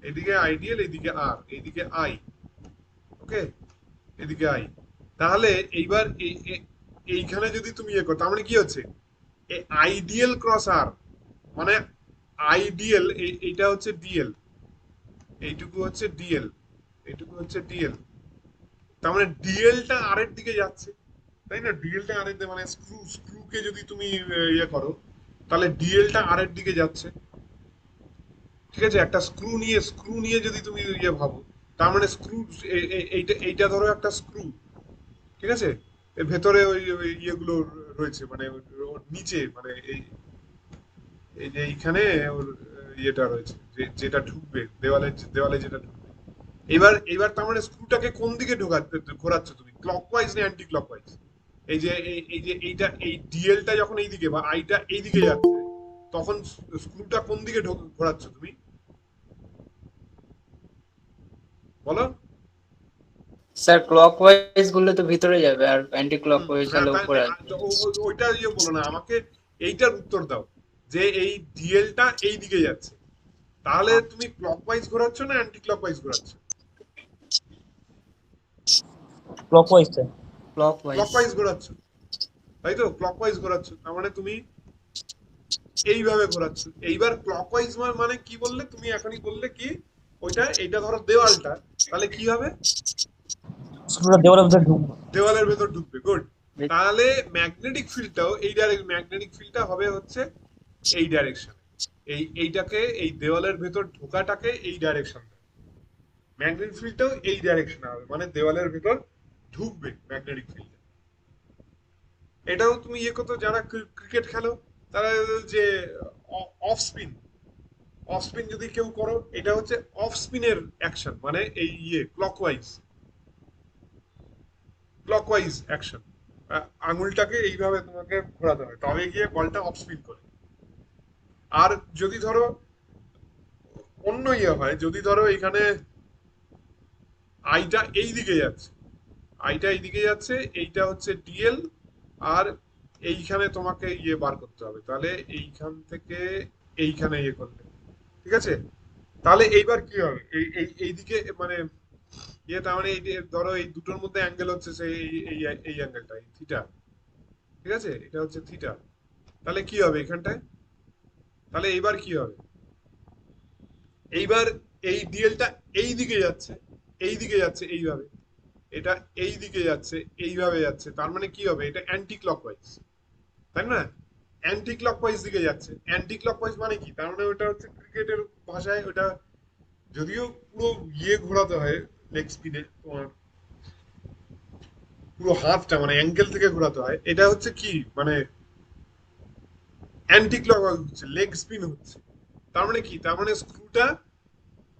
এদিকে আইডিয়াল, এইদিকে আর, এইদিকে আই। ওকে, এদিকে আই। তাহলে এইবার এইখানে যদি তুমি ইয়ে করো, তার মানে কি হচ্ছে, আইডিয়াল ক্রস আর, মানে আইডিয়াল, এইটা হচ্ছে ডিএল, এইটুকু হচ্ছে ডিএল, এইটুকু হচ্ছে ডিএল। তার মানে ডিএলটা আর এর দিকে যাচ্ছে, তাই না? ডিএলটা আর এর মানে স্ক্রুকে যদি তুমি ইয়ে করো, তাহলে ডিএলটা আর এর দিকে যাচ্ছে। ঠিক আছে, একটা স্ক্রু নিয়ে যদি তুমি ইয়ে ভাবো, তার মানে স্ক্রু, এইটা এইটা ধরো একটা স্ক্রু। ঠিক আছে, এর ভেতরে ওই ইয়েগুলো রয়েছে, মানে ওর নিচে, মানে এই এই যে এইখানে ওর ইয়েটা রয়েছে, যেটা ঢুকবে দেওয়ালে, দেওয়ালে যেটা ঢুকবে। এবার তার মানে স্ক্রুটাকে কোন দিকে ঘোরাচ্ছ তুমি, ক্লকওয়াইজ না অ্যান্টি ক্লকওয়াইজ? এই যে এই যে এইটা, এই ডিএলটা যখন এইদিকে বা আইটা এইদিকে যাচ্ছে, তখন স্ক্রুটা কোন দিকে ঘোরাচ্ছ তুমি, বলো? স্যার ক্লকওয়াইজ গুলো তো ভিতরে যাবে, আর অ্যান্টি ক্লকওয়াইজ হ্যাঁ, হলে তাই উপরে আসবে। ওইটা ইয়ে বলো না আমাকে, এইটার উত্তর দাও, যে এই ডিএলটা এই দিকে যাচ্ছে, তাহলে তুমি ক্লকওয়াইজ ঘোরাচ্ছ না অ্যান্টি ক্লকওয়াইজ ঘোরাচ্ছ? Clockwise sir. ক্লকওয়াইজ। ক্লকওয়াইজ ঘোরাচ্ছ, তাই তো? ক্লকওয়াইজ ঘোরাচ্ছ, তার মানে তুমি এইভাবে ঘোরাচ্ছ। এইবার ক্লকওয়াইজ মানে কি বললে তুমি, এখনই বললে কি, ওইটা এইটা ধরো দেওয়ালটা, তাহলে কি হবে? স্ক্রুটা দেওয়ালের ভিতরে ঢুকবে। দেওয়ালের ভেতর ঢুকবে, গুড। তাহলে ম্যাগনেটিক ফিল্ডটাও এই ম্যাগনেটিক ফিল্ডটা হবে হচ্ছে এই ডাইরেকশন, এইটাকে, এই দেওয়ালের ভেতর ঢোকাটাকে এই ডাইরেকশন, ম্যাগনেটিক ফিল্ডটাও এই ডাইরেকশন হবে, মানে দেওয়ালের ভেতর ঢুকবে ম্যাগনেটিক ফিল্ড। এটাও তুমি ইয়ে করতো, যারা ক্রিকেট খেলো তারা, যে অফ স্পিন, অফ স্পিন যদি কেউ করো, এটা হচ্ছে অফ স্পিনের অ্যাকশন, মানে এই ইয়ে ক্লকওয়াইজ, ক্লকওয়াইজ অ্যাকশন। আঙুলটাকে এইভাবে তোমাকে ঘোরাতে হবে, তবে গিয়ে বলটা অফ স্পিন করে। আর যদি ধরো অন্য ইয়ে হয়, যদি ধরো এখানে আইটা এই দিকে যাচ্ছে, আইটা এইদিকে যাচ্ছে, এইটা হচ্ছে ডিএল, আর এইখানে তোমাকে ইয়ে বার করতে হবে, তাহলে এইখান থেকে এইখানে ইয়ে করলে, ঠিক আছে? তাহলে এইবার কি হবে, এইদিকে মানে তার মানে এই যে ধরো এই দুটোর মধ্যে অ্যাঙ্গেল হচ্ছে সেই এই অ্যাঙ্গেলটা এই থিটা, ঠিক আছে, এটা হচ্ছে থিটা। তাহলে কি হবে এখানটায়? তাহলে এইবার কি হবে? এইবার এই ডিএলটা এই দিকে যাচ্ছে, এই দিকে যাচ্ছে এইভাবে, এটা এই দিকে যাচ্ছে এইভাবে যাচ্ছে, তার মানে কি হবে? এটা অ্যান্টি ক্লকওয়াইজ, তাই না? অ্যান্টি ক্লকওয়াইজ দিকে যাচ্ছে। অ্যান্টি ক্লকওয়াইজ মানে কি? তার মানে ওটা হচ্ছে ক্রিকেটের ভাষায় ওটা, যদিও পুরো ঘোরাতে হয় লেগ স্পিনে, তোমার পুরো হাতটা মানে অ্যাঙ্গেল থেকে ঘোরাতে হয়, এটা হচ্ছে কি মানে অ্যান্টি ক্লকওয়াইজ হচ্ছে, লেগ স্পিন হচ্ছে। তার মানে কি? তার মানে স্ক্রুটা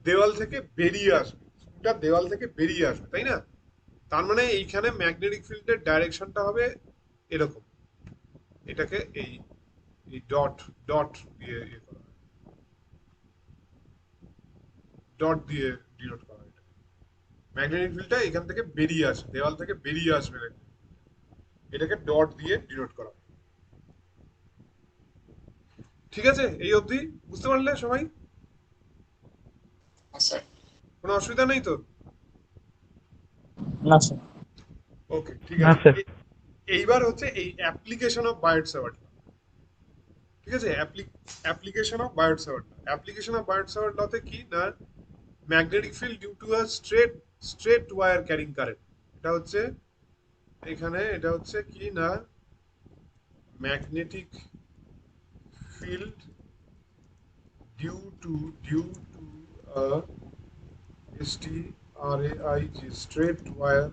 দেওয়াল থেকে বেরিয়ে আসবে, স্ক্রুটা দেওয়াল থেকে বেরিয়ে আসবে, তাই না? তার মানে এইখানে ম্যাগনেটিক ফিল্ডের ডাইরেকশনটা হবে এরকম, এটাকে এই এই ডট ডট দিয়ে ইয়ে করা হয়, ডট দিয়ে ডিনোট করা হয়। ম্যাগনেটিক ফিল্ডটা এখান থেকে বেরিয়ে আসবে, দেওয়াল থেকে বেরিয়ে আসবে, এটাকে ডট দিয়ে ডিনোট করা হয়। ঠিক আছে, এই অবধি বুঝতে পারলে সবাই? হ্যাঁ স্যার। কোনো অসুবিধা নেই তো? না স্যার। ওকে, ঠিক না আছে। স্যার। এইবার হচ্ছে এই অ্যাপ্লিকেশন অফ বায়োট-স্যাভার্ট ল। ঠিক আছে, application of Biot Savart law. Application of Biot Savart লতে কি না, magnetic field due to a straight wire carrying current, এটা হচ্ছে এখানে, এটা হচ্ছে কি না, magnetic field due to a STRAIG straight wire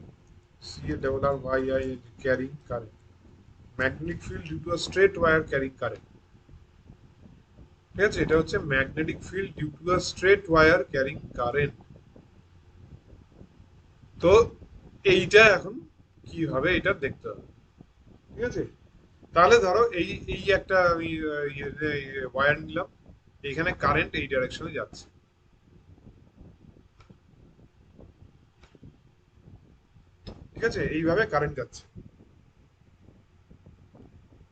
CARRYI carrying current. Magnetic field due to a straight wire carrying current. ঠিক আছে, এটা হচ্ছে magnetic field due to a straight wire carrying current. তো এইটা এখন কি হবে এটা দেখতে হবে। ঠিক আছে, তাহলে ধরো এই এই একটা আমি ওয়্যার নিলাম, এখানে কারেন্ট এই ডাইরেকশনে যাচ্ছে। ঠিক আছে, এইভাবে কারেন্ট যাচ্ছে।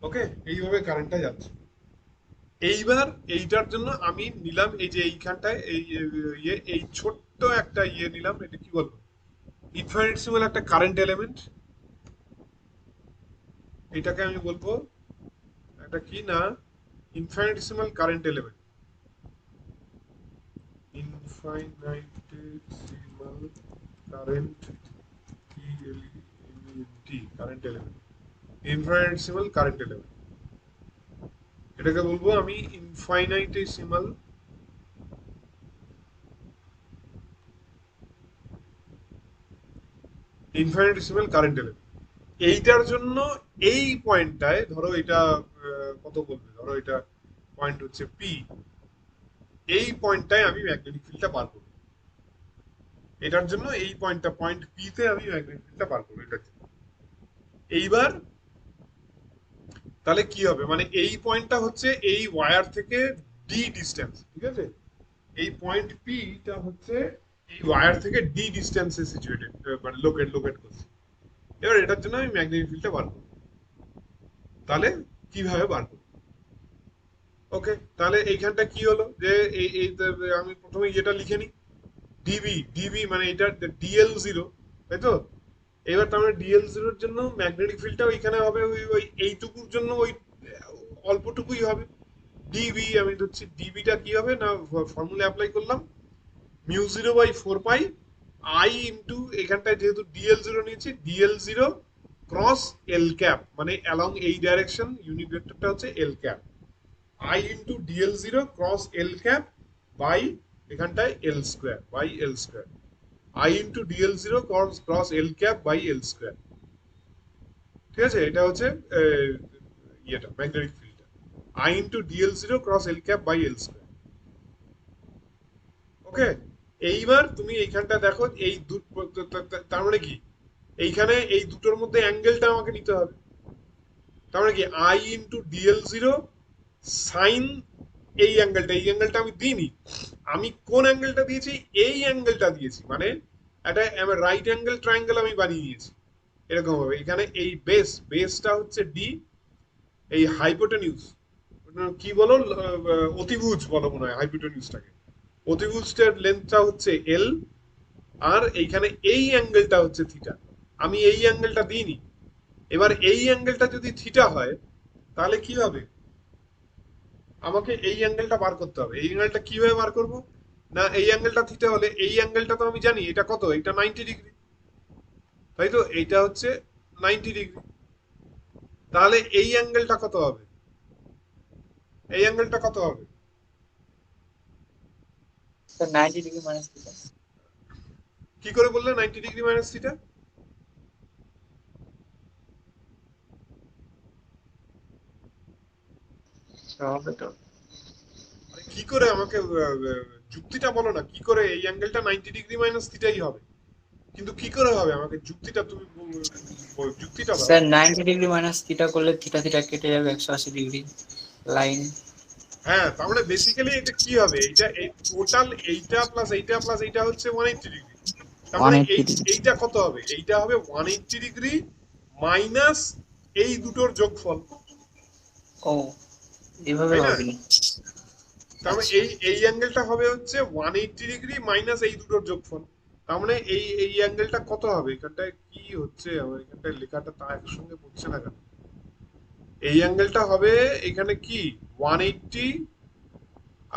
ওকে, এইভাবে কারেন্টটা যাচ্ছে। এইবার এইটার জন্য আমি নিলাম এই যে এইখানটায় এই এই ছোট্ট একটা নিলাম, এটা কি বলবো, ইনফিনিটেসিমাল একটা কারেন্ট এলিমেন্ট। এটাকে আমি বলবো একটা কি না, infinitesimal current element, infinitesimal current current element, infinitesimal current element. এটাকে বলবো আমি ইনফাইনাইটেসিমাল ইনফিনিটেসিমাল কারেন্ট এলিমেন্ট। এইটার জন্য এই পয়েন্টটায় ধরো এটা কত বলবে, ধরো এটা পয়েন্ট হচ্ছে পি, এই পয়েন্টটায় আমি ম্যাগনেটিক ফিল্ডটা বার করবো। এটার জন্য এই পয়েন্টটা, পয়েন্ট পি তে আমি ম্যাগনেটিক ফিল্ডটা বার করবো এটার জন্য। এইবার তাহলে কি হবে, মানে এই পয়েন্টটা হচ্ছে এই ওয়্যার থেকে ডি ডিস্টেন্স, ঠিক আছে, এই পয়েন্ট পিটা হচ্ছে এই ওয়্যার থেকে ডি ডিস্টেন্সে সিচুয়েটেড, মানে লোকেট করছি। এবার এটার জন্য আমি ম্যাগনেটিক ফিল্ডটা বার করবো। তাহলে কিভাবে বার করবো? ওকে, তাহলে এইখানটা কি হলো যে এই এই আমি প্রথমে যেটা লিখে নিই, ডিবি ডিবি মানে এটা ডিএল 0, তাই তো? এবার তার মানে ডিএল 0-র জন্য ম্যাগনেটিক ফিল্ডটা ওইখানে হবে ওই ওই এইটুকুর জন্য ওই অল্পটুকুই হবে। ডিবি আমি ধরছি, ডিবিটা কি হবে না, ফর্মুলা অ্যাপ্লাই করলাম, μ0/4 পাই আই ইন্টু, এখানটায় যেহেতু ডিএল 0 নিয়েছি, ডিএল 0 ক্রস এল ক্যাপ, মানে অ্যালং এই ডাইরেকশন ইউনিট ভেক্টরটা হচ্ছে L cap, I into dl 0 cross L cap by এখানটায় L square by L square, I into dl 0 cross L cap by L square. ঠিক আছে, এটা হচ্ছে ইয়েটা ম্যাগনেটিক ফিল্ডটা, I into dl 0 cross L cap by L square. Okay, এইবার তুমি এইখানটা দেখো এই তার মানে কি, এইখানে এই দুটোর মধ্যে অ্যাঙ্গেলটা আমাকে নিতে হবে। তার মানে কি আই ইন্টু ডিএল 0 সাইন এই অ্যাঙ্গেলটা, এই অ্যাঙ্গেলটা আমি দিইনি, আমি কোন অ্যাঙ্গেলটা দিয়েছি, এই অ্যাঙ্গেলটা দিয়েছি, মানে একটা রাইট অ্যাঙ্গেল ট্রায়াঙ্গেল আমি বানিয়ে নিয়েছি এরকম ভাবে। এখানে এই বেসটা হচ্ছে ডি, এই হাইপোটেনিউস কি বলো, অতিভুজ বলো মনে হয় হাইপোটেনিউসটাকে, অতিভুজটার লেন্থটা হচ্ছে এল, আর এইখানে এই অ্যাঙ্গেলটা হচ্ছে থিটা, আমি এই অ্যাঙ্গেলটা দিইনি। এবার এই অ্যাঙ্গেলটা যদি থিটা হয় তাহলে কি হবে, আমাকে এই অ্যাঙ্গেলটা বার করতে হবে। এই অ্যাঙ্গেলটা কিভাবে বার করব, না এই অ্যাঙ্গেলটা থিটা হলে এই অ্যাঙ্গেলটা তো আমি জানি এটা কত, এটা 90 ডিগ্রি, তাই তো, এইটা হচ্ছে 90 ডিগ্রি। তাহলে এই অ্যাঙ্গেলটা কত হবে, এই অ্যাঙ্গেলটা কত হবে? Sir 90 degree minus theta. কি করে বললে 90 ডিগ্রি মাইনাস থিটা? হবে তো। কি করে আমাকে যুক্তিটা বলো না, কি করে এই অ্যাঙ্গেলটা 90 ডিগ্রি মাইনাস থিটাই হবে, কিন্তু কি করে হবে আমাকে যুক্তিটা তুমি যুক্তিটা দাও। স্যার 90 ডিগ্রি মাইনাস থিটা করলে থিটা থিটা কেটে যাবে, 180 ডিগ্রি লাইন। হ্যাঁ, তার মানে বেসিক্যালি এটা কি হবে, এইটা এই টোটাল এইটা প্লাস এইটা প্লাস এইটা হচ্ছে 180 ডিগ্রি। তার মানে 180 এই ডিগ্রি। এইটা কত হবে, এইটা হবে 180 ডিগ্রি মাইনাস এই দুটোর যোগফল, ও, এভাবে তাই না? ভাবিনি। তার মানে আচ্ছা। এই অ্যাঙ্গেলটা হবে হচ্ছে 180 ডিগ্রি মাইনাস এই দুটোর যোগফল। তার মানে এই অ্যাঙ্গেলটা কত হবে, এখানটায় কি হচ্ছে আমার এখানটায় লেখাটা তা একসঙ্গে পড়ছে না কেন? এই অ্যাঙ্গেলটা হবে এখানে কি 180,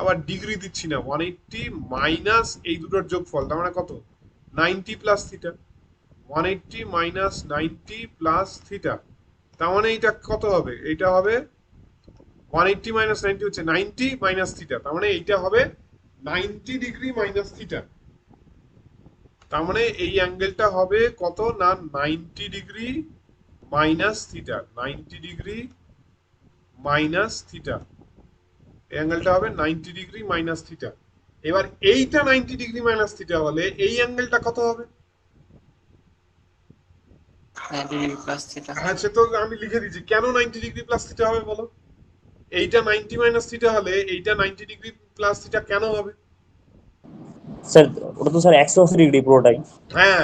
আবার ডিগ্রি দিচ্ছি না, 180 মাইনাস এই দুটোর যোগফল, তার মানে কত, 90 plus theta. 180 minus 90 plus theta, তার মানে এটা কত হবে, এটা হবে 180 মাইনাস 90 হচ্ছে 90 মাইনাস থিটা, তার মানে এইটা হবে 90 ডিগ্রি মাইনাস থিটা। তার মানে এই অ্যাঙ্গেলটা হবে কত না 90 degree minus theta, 90 degree minus theta, এই অ্যাঙ্গেলটা হবে 90 ডিগ্রি মাইনাস থিটা। এবার এইটা 90 ডিগ্রি মাইনাস থিটা হলে এই অ্যাঙ্গেলটা কত হবে? 90 ডিগ্রি প্লাস থিটা। হ্যাঁ, সে তো আমি লিখে দিচ্ছি, কেন 90 ডিগ্রি প্লাস থিটা হবে বলো। এইটা 90 মাইনাস থিটা হলে এইটা 90 ডিগ্রি প্লাস থিটা কেন হবে? স্যার ওটা তো স্যার 180 ডিগ্রি পুরোটাই। হ্যাঁ,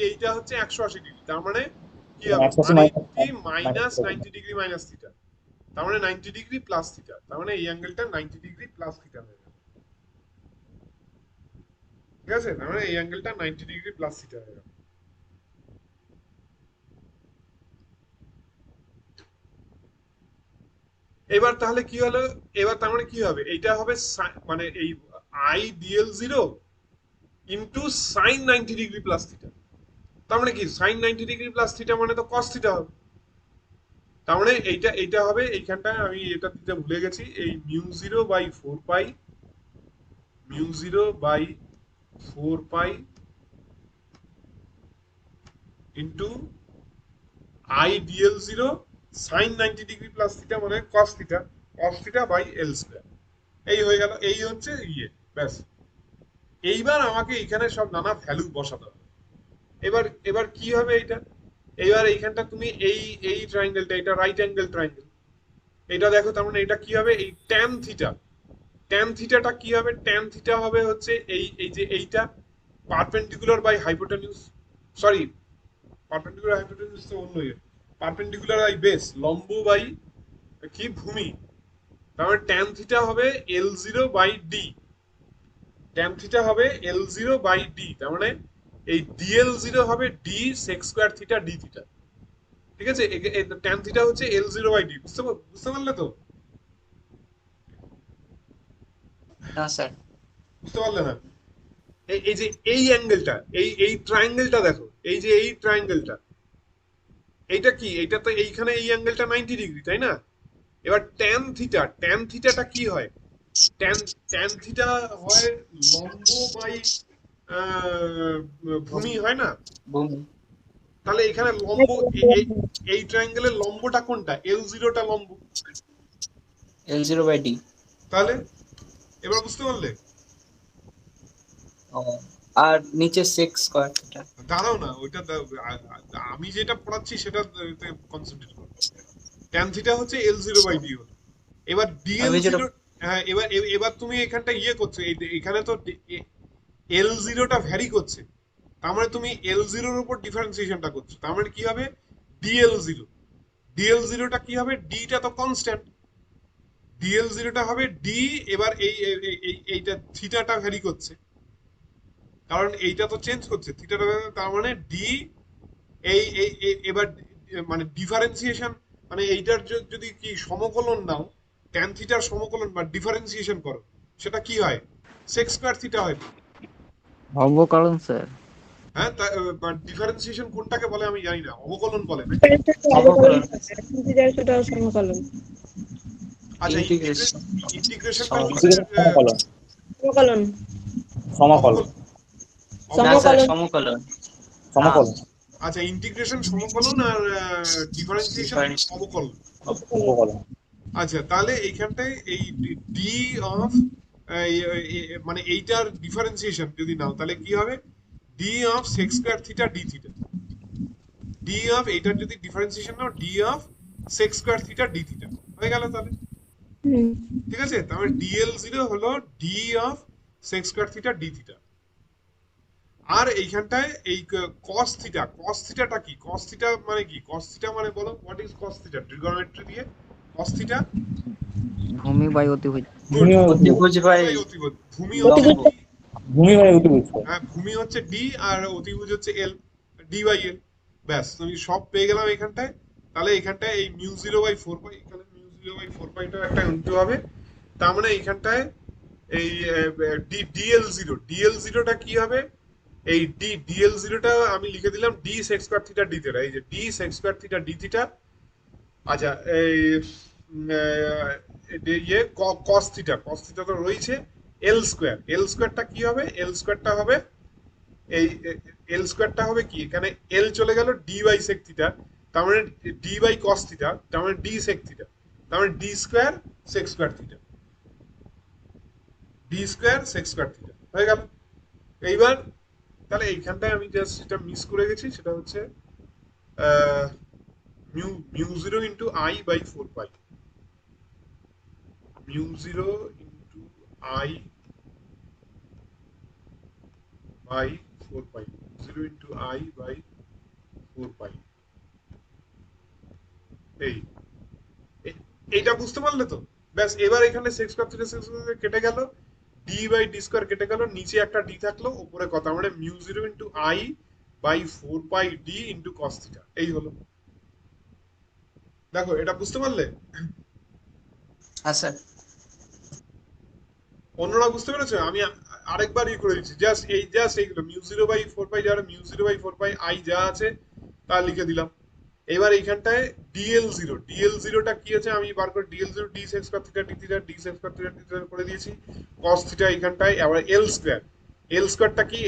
এইটা হচ্ছে 180 ডিগ্রি, তার মানে কি হবে 180 minus 180 minus minus 90 degree minus theta, তার মানে 90 ডিগ্রি প্লাস থিটা, তার মানে এই অ্যাঙ্গেলটা 90 ডিগ্রি প্লাস থিটা হয়ে গেল। ঠিক আছে, তার মানে এই অ্যাঙ্গেলটা 90 ডিগ্রি প্লাস থিটা হয়ে গেল। এবার তাহলে কি হলো, এবার তার মানে কি হবে, এইটা হবে মানে এই I dl 0 into sign 90 degree plus theta. তার মানে কি সাইন 90 ডিগ্রি প্লাস থিটা মানে তো কস থিটা হবে। তার মানে এইটা হবে, এইখানটায় আমি এটা দিতে ভুলে গেছি, এই μ0/4 pi, μ0/4 pi into I dl 0 sine 90 degree plus theta মানে cos theta by L square. এই হয়ে গেল, এই হচ্ছে ইয়ে, ব্যাস। এইবার আমাকে এখানে সব নানা ভ্যালু বসাতে হবে। এবার এবার কি হবে এইটা, এইবার এইখানটা তুমি এই ট্রায়াঙ্গেলটা, এটা রাইট অ্যাঙ্গেল ট্রায়াঙ্গেল, এটা দেখো, তার মানে এটা কি হবে, এই ট্যান থিটা, ট্যান থিটাটা কি হবে, ট্যান থিটা হবে হচ্ছে এই এই যে এইটা পারপেন্ডিকুলার বাই হাইপোটেনিউস, সরি পারপেন্ডিকুলার হাইপোটেনিউস তো অন্য ইয়ে, পারপেন্ডিকুলার বাই বেস, লম্ব বাই কি ভূমি, তার মানে ট্যান থিটা হবে L0/d, ট্যান থিটা হবে L0/d, তার মানে এই dl0 হবে d sec square theta d theta. ঠিক আছে, ট্যান থিটা হচ্ছে L0/d, বুঝতে পারলে তো? না স্যার। বুঝতে পারলে না? এই যে এই অ্যাঙ্গেলটা, এই ট্রায়াঙ্গেলটা দেখো, এই যে এই ট্রায়াঙ্গেলটা, এইটা কি, এইটা তো এইখানে এই অ্যাঙ্গেলটা 90 ডিগ্রি, তাই না? এবার ট্যান থিটা, ট্যান থিটাটা কি হয়, ট্যান ট্যান থিটা হয় লম্ব বাই ভূমি, হয় না? ভূমি। তাহলে এখানে লম্ব, এই ট্রায়াঙ্গেলের লম্বটা কোনটা, L0টা লম্ব, L0/d। তাহলে এবার বুঝতে পারলে? ও, আর নিচে সেক স্কয়ার থিটা। দাঁড়াও না, ওইটা আমি যেটা পড়াচ্ছি সেটা কনসেন্ট্রেট করো। ট্যান থিটা হচ্ছে L0/d হলো। এবার আমি যেটা dl0, হ্যাঁ, এবার এবার তুমি এখানটা ইয়ে করছো, এখানে তো L0টা ভ্যারি করছে, তার মানে তুমি L0 এর উপর ডিফারেন্সিয়েশনটা করছো, তার মানে কি হবে dl0, dl0টা কি হবে, d-টা তো কনস্ট্যান্ট, dl0টা হবে d, এবার এইটা থিটাটা ভ্যারি করছে, কারণ এইটা তো চেঞ্জ করছে থিটাটা, তার মানে ডি এই এবার মানে ডিফারেন্সিয়েশন, মানে এইটার যদি কি সমকলন নাও, ট্যান থিটার সমকলন বা ডিফারেন্সিয়েশন করো, সেটা কি হয়? সেক স্কয়ার থিটা হয় তো। অবকলন স্যার। হ্যাঁ, ডিফারেন্সিয়েশন কোনটাকে বলে আমি জানি না, অবকলন বলে নাকি? অবকলন, সেটা সমকলন। আচ্ছা, ইন্টিগ্রেশন, ইন্টিগ্রেশনটা হচ্ছে সমকলন। সমকলন সমকলন। সমকলন না স্যার, সমকলন। সমকলন না, সমকলন আচ্ছা, ইন্টিগ্রেশন সমকলন আর ডিফারেন্সিয়েশন ডিফারেন্স, অবকলন। উপকলন আচ্ছা, তাহলে এইখানটায় এই ডি অফ মানে এইটার ডিফারেন্সিয়েশন যদি নাও তাহলে কি হবে? D of sec square theta D theta, d of এইটার যদি ডিফারেন্সিয়েশন নাও d of sec square theta D theta হয়ে গেল তাহলে। হুম। ঠিক আছে, তাহলে ডিএল জিরো হলো d of sec square theta D theta. আর এইখানটায় এই কস থিটা, কস থিটাটা কি? কস থিটা মানে কি? কস থিটা মানে বলো, what is cos theta? Trigonometry দিয়ে কস থিটা ভূমি বাই অতিভুজ। ভূমি অতিভুজ বাই অতিভুজ। ভূমি হচ্ছে লম্ব। ডি, ভূমি হয় অতিভুজ। হ্যাঁ ভূমি হচ্ছে ডি আর অতিভুজ হচ্ছে এল, ডি বাই এল। ব্যাস, তুমি সব পেয়ে গেলাম এখানটায়। তাহলে এখানটায় এই mu zero by four pi, এখানে মিউ জিরো বাই ফোর পাইটা একটা ইনটু হবে। তার মানে এখানটায় এই ডিএল জিরো, ডিএল জিরোটা কি হবে? এই ডিএল জিরোটা আমি লিখে দিলাম D sex square theta D theta, এই যে D sex square theta D theta. আচ্ছা, এই ইয়ে কস থিটা, কস থিটা তো রয়েছে। এল স্কয়ার, এল স্কয়ারটা কি হবে? এল স্কয়ারটা হবে এই এল স্কয়ারটা হবে কি, এখানে এল চলে গেল ডি বাই সেক থিটা, তার মানে ডি বাই কস থিটা, তার মানে ডি সেক থিটা, তার মানে D square sec square theta, D square sec square theta হয়ে গেল। এইবার তাহলে এইখানটায় আমি জাস্ট যেটা মিস করে গেছি সেটা হচ্ছে mu mu zero into I by four pi, mu zero into I by four pi, zero into I by four pi. এই এইটা বুঝতে পারলে তো? ব্যাস, এবার এখানে sec square theta sec square কেটে গেল, ডি বাই ডি স্কয়ার কেটে গেল, নিচে একটা ডি থাকলো, উপরে কথা, মানে mu zero into I by four pi D into cos theta, এই হলো। দেখো এটা বুঝতে পারলে? হ্যাঁ স্যার। অন্যরা বুঝতে পেরেছো? আমি আরেকবার ই করে দিচ্ছি, জাস্ট এইগুলো mu zero by four pi, যারা mu zero by four pi I যা আছে তা লিখে দিলাম। এবার এইখানটায় ডিএল জিরো, ডিএল জিরোটা কি আছে আমি বার করে, DL zero D sex square theta D theta, D sex square theta D theta করে দিয়েছি, কস থিটা এইখানটায়। আবার এল স্কয়ার, এল স্কয়ারটা কি,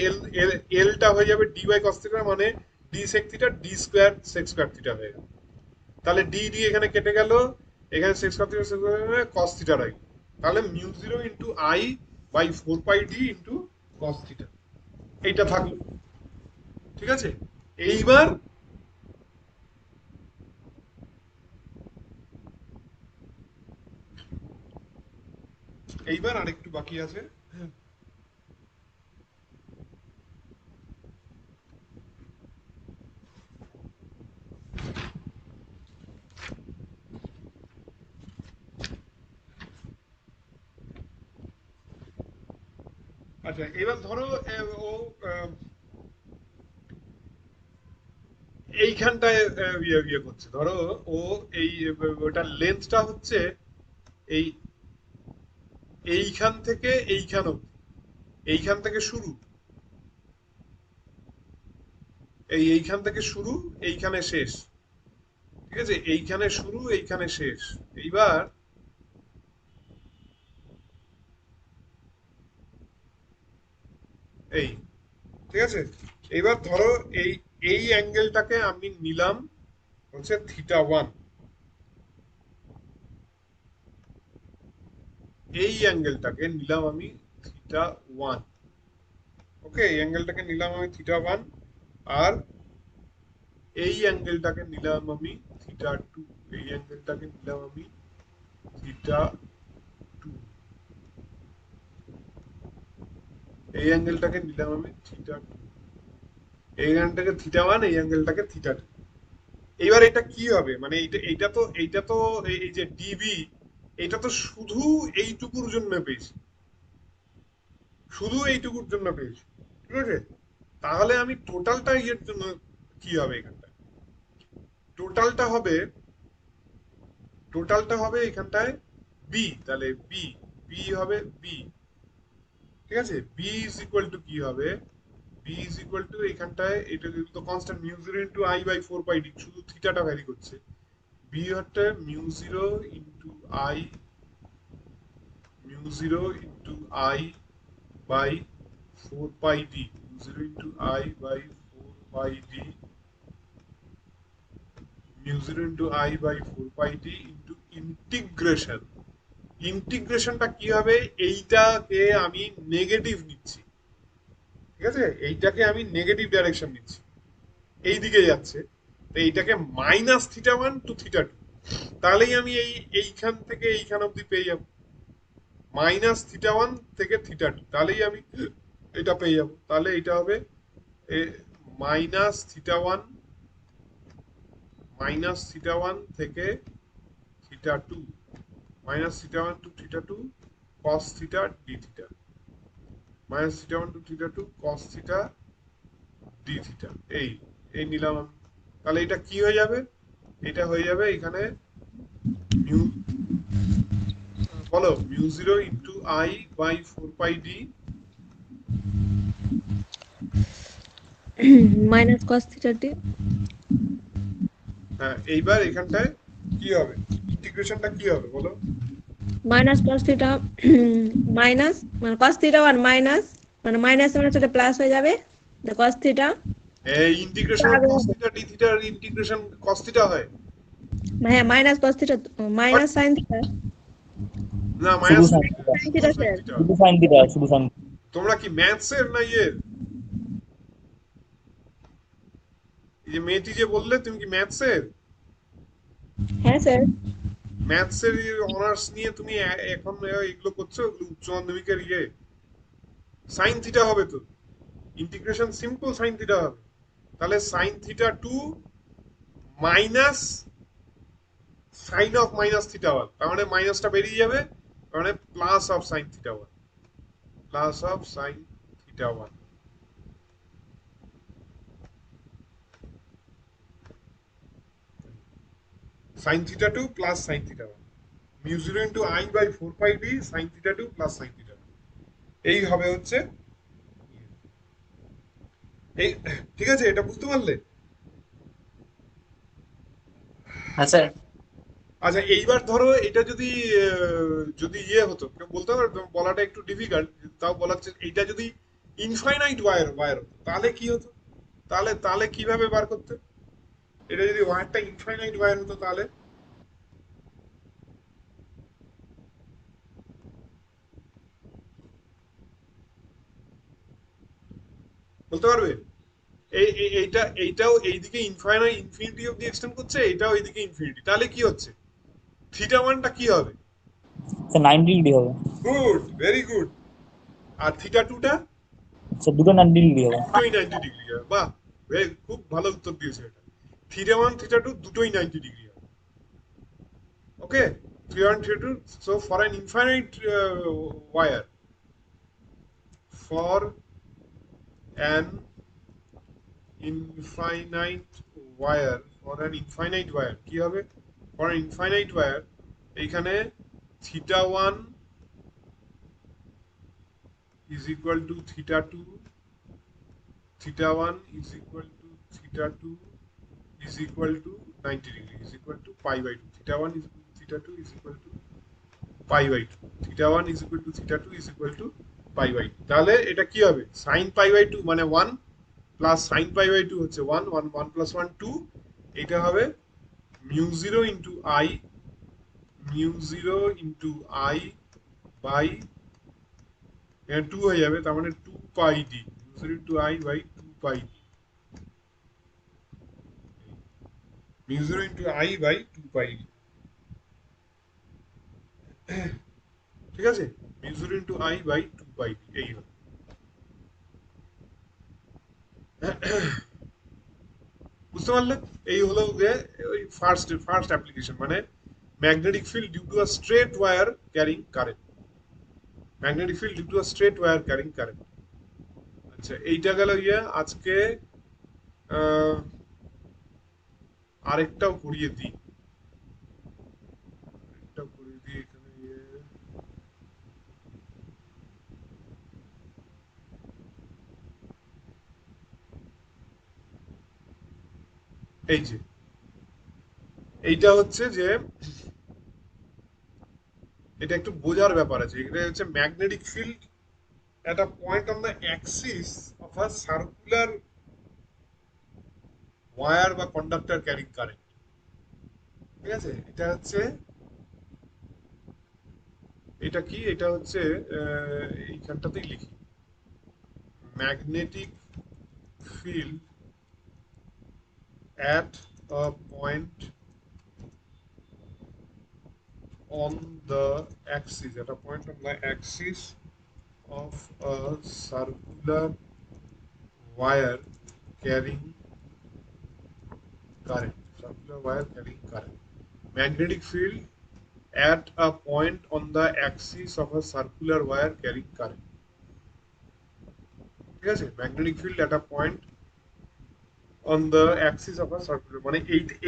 এলটা হয়ে যাবে ডি বাই কস থিটা, মানে D sec theta D square sec square theta হয়ে গেল। তাহলে ডি ডি এখানে কেটে গেল, এখানে sec square theta sec square cos theta রইল। তাহলে mu zero into I by four pi D into cos theta, এইটা থাকলো। ঠিক আছে, এইবার এইবার আরেকটু বাকি আছে। আচ্ছা, এবার ধরো ও এইখানটায় ইয়ে করছে, ধরো ও এই ওটার লেন্থটা হচ্ছে এই এইখান থেকে এইখান অব্দি, এইখান থেকে শুরু, এইখান থেকে শুরু, এইখানে শেষ। ঠিক আছে, এইখানে শুরু এইখানে শেষ। এইবার এই, ঠিক আছে, এইবার ধরো এই এই অ্যাঙ্গেলটাকে আমি নিলাম হচ্ছে থিটা ওয়ান, এই অ্যাঙ্গেলটাকে নিলাম আমি থিটা ওয়ান। ওকে, এই অ্যাঙ্গেলটাকে নিলাম আমি থিটা ওয়ান, আর এই অ্যাঙ্গেলটাকে নিলাম আমি থিটা টু, এই অ্যাঙ্গেলটাকে নিলাম আমি থিটা টু, এই অ্যাঙ্গেলটাকে নিলাম আমি থিটা টু, এই অ্যাঙ্গেলটাকে থিটা ওয়ান, এই অ্যাঙ্গেলটাকে থিটা টু। এইবার এটা কি হবে, মানে এইটা তো এই যে ডিবি, এটা তো শুধু এইটুকুর জন্য পেয়েছি, শুধু এইটুকুর জন্য পেয়েছি। ঠিক আছে? তাহলে আমি টোটালটা এর জন্য কি হবে এখানটায়? টোটালটা হবে এখানটায় বি, তাহলে বি, হবে বি, ঠিক আছে? বি ইজ ইকুয়াল টু কি হবে? বি ইজ ইকুয়াল টু এখানটায় এটা তো constant mu zero into I by four pi D, শুধু থিটাটা ভ্যারি করছে। বি হচ্ছে mu zero into I, mu zero into I by four pi D, mu zero into I by four pi D, mu zero into I by four pi D into integration. ইন্টিগ্রেশনটা কি হবে? এইটাকে আমি negative নিচ্ছি, ঠিক আছে? এইটাকে আমি নেগেটিভ ডাইরেকশন নিচ্ছি, এই দিকে যাচ্ছে, তো এইটাকে minus theta one to theta two, তাহলেই আমি এইখান থেকে এইখান অব্দি পেয়ে যাবো, মাইনাস থিটা ওয়ান থেকে থিটা টু, তাহলেই আমি এটা পেয়ে যাবো। তাহলে এটা হবে মাইনাস থিটা ওয়ান, থেকে theta two, minus theta one to theta two cos theta D theta, minus theta one to theta two cos theta D theta, এই এই নিলাম আমি। তাহলে এটা কি হয়ে যাবে? এটা হয়ে যাবে এখানে মিউ, বলো, mu zero into I by four pi D, minus cos theta T. হ্যাঁ এইবার এখানটায় কি হবে? ইন্টিগ্রেশনটা কি হবে বলো? মাইনাস কস থিটা মাইনাস মানে কস থিটা ওয়ান মাইনাস মানে মাইনাস মানে সেটা প্লাস হয়ে যাবে কস থিটা। এই ইন্টিগ্রেশন কস থিটা ডি থিটার ইন্টিগ্রেশন কস থিটা হয় হ্যাঁ minus cos theta minus sine theta, না? শুধু minus sine theta, sine theta sir. শুধু সাইন থিটা, শুধু সাইন। তোমরা কি ম্যাথস এর না ইয়ের? এই যে মেয়েটি যে বললে, তুমি কি ম্যাথস এর? হ্যাঁ স্যার। ম্যাথস এর অনার্স নিয়ে তুমি এখন এগুলো করছো, এগুলো উচ্চ মাধ্যমিকের ইয়ে? সাইন থিটা হবে তো, ইন্টিগ্রেশন সিম্পল সাইন থিটা হবে। তাহলে sine theta two minus sine of minus theta one, তার মানে মাইনাসটা বেরিয়ে যাবে, তার মানে plus of sine theta one, plus of sine theta one. Sine theta two plus sine theta one, mu zero into I by four pi D sine theta two plus sine theta one, এই হবে হচ্ছে এই। ঠিক আছে, এটা বুঝতে পারলে? হ্যাঁ স্যার। আচ্ছা এইবার ধরো এটা যদি ইয়ে হতো, কেউ বলতে পারবে? বলাটা একটু ডিফিকাল্ট, তাও বলার এইটা যদি ইনফাইনাইট ওয়্যার হতো তাহলে কি হতো? তাহলে কিভাবে বার করতে? এটা যদি ওয়্যারটা ইনফাইনাইট ওয়্যার হতো তাহলে বলতে পারবে? এইটাও এইদিকে ইনফিনিটি অব্দি এক্সটেন্ড করছে, এটাও এইদিকে ইনফিনিটি, তাহলে কি হচ্ছে? থিটা ওয়ানটা কি হবে? স্যার 90 ডিগ্রি হবে। Good, very good. আর থিটা টুটা স্যার দুটো 90 ডিগ্রি হবে। দুটোই 90 ডিগ্রি হবে। বাহ, খুব ভালো উত্তর দিয়েছে এটা। থিটা ওয়ান থিটা টু দুটোই 90 ডিগ্রি হবে। Okay, theta one theta two. So for an infinite wire, for an infinite wire কি হবে? ফর ইনফাইনাইট ওয়্যার এইখানে theta one is equal to theta 2, theta 1 is equal to theta 2 is equal to 90 degree, is equal to pi by 2. Theta 1 is equal to theta 2 is equal to pi by 2. Theta 1 is equal to theta 2 is equal to pi by 2. তাহলে এটা কি হবে? sin pi by 2 মানে 1 plus sin pi by 2 হচ্ছে 1, 1 1 plus 1 2, এটা হবে mu 0 into I, mu 0 into I by 2 হয়ে যাবে, তার মানে 2 pi D, mu 0 into I by 2 pi D, mu 0 into I by 2 pi D. ঠিক আছে, mu 0 into I by 2 pi D, এই হবে। বুঝতে পারলে? এই হলো যে ওই ফার্স্ট অ্যাপ্লিকেশন, মানে magnetic field due to a straight wire carrying current, magnetic field due to a straight wire carrying current. আচ্ছা এইটা গেল ইয়ে আজকে আহ, আরেকটাও করিয়ে দিই আরেকটাও করিয়ে দিই এখানে ইয়ে এই যে এইটা হচ্ছে যে এটা একটু বোঝার ব্যাপার আছে এটা হচ্ছে magnetic field at a point on the axis of a circular wire বা conductor carrying current ঠিক আছে এটা হচ্ছে এটা কি এটা হচ্ছে এইখানটাতেই লিখি magnetic field at a point on the axis at a point on the axis of a circular wire carrying current circular wire carrying current magnetic field at a point on the axis of a circular wire carrying current ঠিক আছে magnetic field at a point on the axis of a circular মানে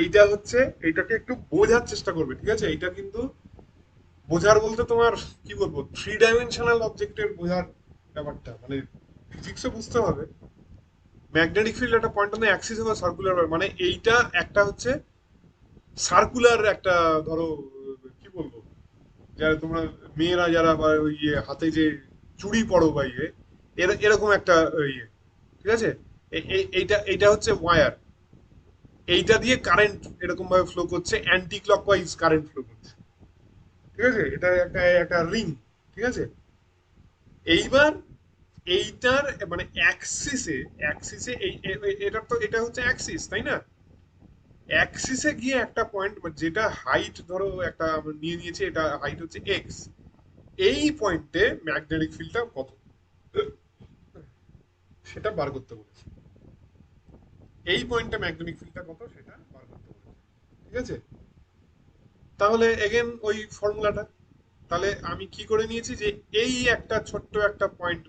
এইটা হচ্ছে এইটাকে একটু বোঝার চেষ্টা করবে ঠিক আছে এইটা কিন্তু বোঝার বলতে তোমার কি বলবো থ্রি ডাইমেনশনাল অবজেক্টের বোঝার ব্যাপারটা মানে ফিজিক্সে বুঝতে হবে ম্যাগনেটিক ফিল্ড একটা point on the Axis of circular মানে এইটা একটা হচ্ছে সার্কুলার একটা ধরো কি বলবো যারা তোমরা মেয়েরা যারা বা ওই ইয়ে হাতে যে চুড়ি পরো বা ইয়ে এরকম একটা ইয়ে ঠিক আছে এইটা এইটা হচ্ছে ওয়্যার এইটা দিয়ে কারেন্ট এরকম ভাবে ফ্লো করছে অ্যান্টি ক্লকওয়াইজ কারেন্ট ফ্লো করছে ঠিক আছে এটা একটা একটা রিং ঠিক আছে এইবার এইটার মানে অ্যাক্সিসে অ্যাক্সিসে এটা তো এটা হচ্ছে অ্যাক্সিস তাই না অ্যাক্সিসে গিয়ে একটা পয়েন্ট যেটা হাইট ধরো একটা আমরা নিয়ে নিয়েছি এটা হাইট হচ্ছে এক্স এই পয়েন্টে ম্যাগনেটিক ফিল্ডটা কত সেটা বার করতে বলেছে এই পয়েন্টে ম্যাগনেটিক ফিল্ডটা কত সেটা বার করতে বলেছে ঠিক আছে তাহলে এগেন ওই ফর্মুলাটা তাহলে আমি কি করে নিয়েছি যে এই একটা ছোট্ট একটা পয়েন্ট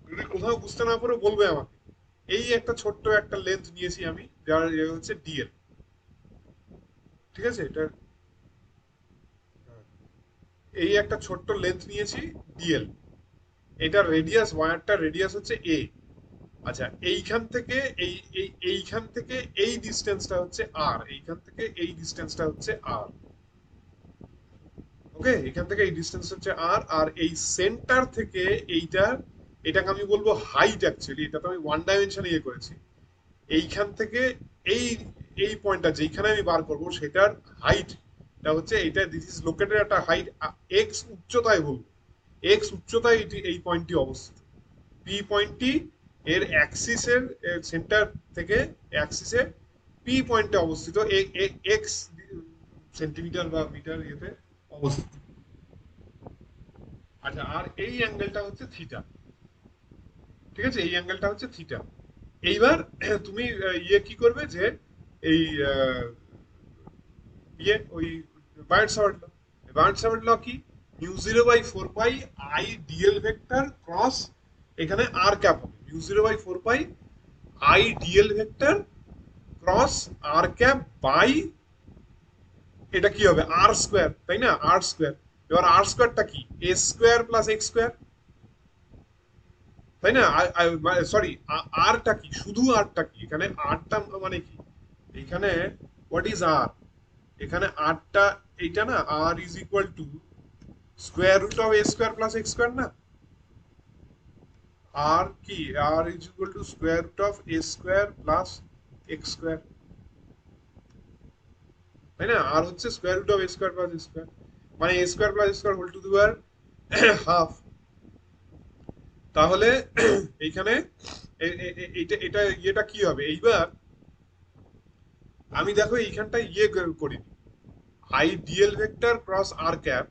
যদি কোথাও বুঝতে না পারো বলবে আমাকে এই একটা ছোট্ট একটা লেন্থ নিয়েছি আমি যার হচ্ছে ডিএল ঠিক আছে এটা এই একটা ছোট্ট লেন্থ নিয়েছি ডিএল এটা রেডিয়াস ওয়্যারটা রেডিয়াস হচ্ছে এ আচ্ছা এইখান থেকে এইখান থেকে এই ডিসটেন্সটা হচ্ছে আর এইখান থেকে এই ডিসটেন্সটা হচ্ছে আর ওকে এখান থেকে এই ডিসটেন্স হচ্ছে আর আর এই সেন্টার থেকে এইটা এটাকে আমি বলবো হাইট অ্যাকচুয়ালি এটা তো আমি ওয়ান ডাইমেনশনে ইয়ে করেছি এইখান থেকে এই এই পয়েন্টটা যেখানে আমি বার করব সেটার হাইটটা হচ্ছে এটা দিস ইজ লোকেটেড একটা হাইট এক্স উচ্চতায় বলবো এক্স উচ্চতায় এই পয়েন্টটি অবস্থিত পি পয়েন্টটি এর অ্যাক্সিসের সেন্টার থেকে অ্যাক্সিসে পি পয়েন্টে অবস্থিত এক্স সেন্টিমিটার বা মিটার ইয়েতে অবস্থিত আচ্ছা আর এই অ্যাঙ্গেলটা হচ্ছে থিটা ঠিক আছে এই অ্যাঙ্গেলটা হচ্ছে থিটা এইবার তুমি ইয়ে কি করবে যে এই ইয়ে ওই বার্নসার্ড ল কি mu 0/4 pi I DL vector cross এখানে আর ক্যাপ হবে mu 0/4 pi I DL vector cross R cap by এটা কি হবে আর স্কোয়ার তাই না আর স্কোয়ার এবার আর স্কোয়ারটা কি a square plus x square তাই না সরি আরটা কি শুধু আরটা কি এখানে আরটা মানে কি এখানে হোয়াট ইজ আর এখানে আরটা এইটা না R is equal to square root of A square plus x square না আর কি R is equal to square root of A square plus x square তাই না আর হচ্ছে square root of A square plus x square মানে a square plus square whole to the power half তাহলে এইখানে এটা ইয়েটা কি হবে এইবার আমি দেখো এইখানটা ইয়ে করি I DL vector cross R cap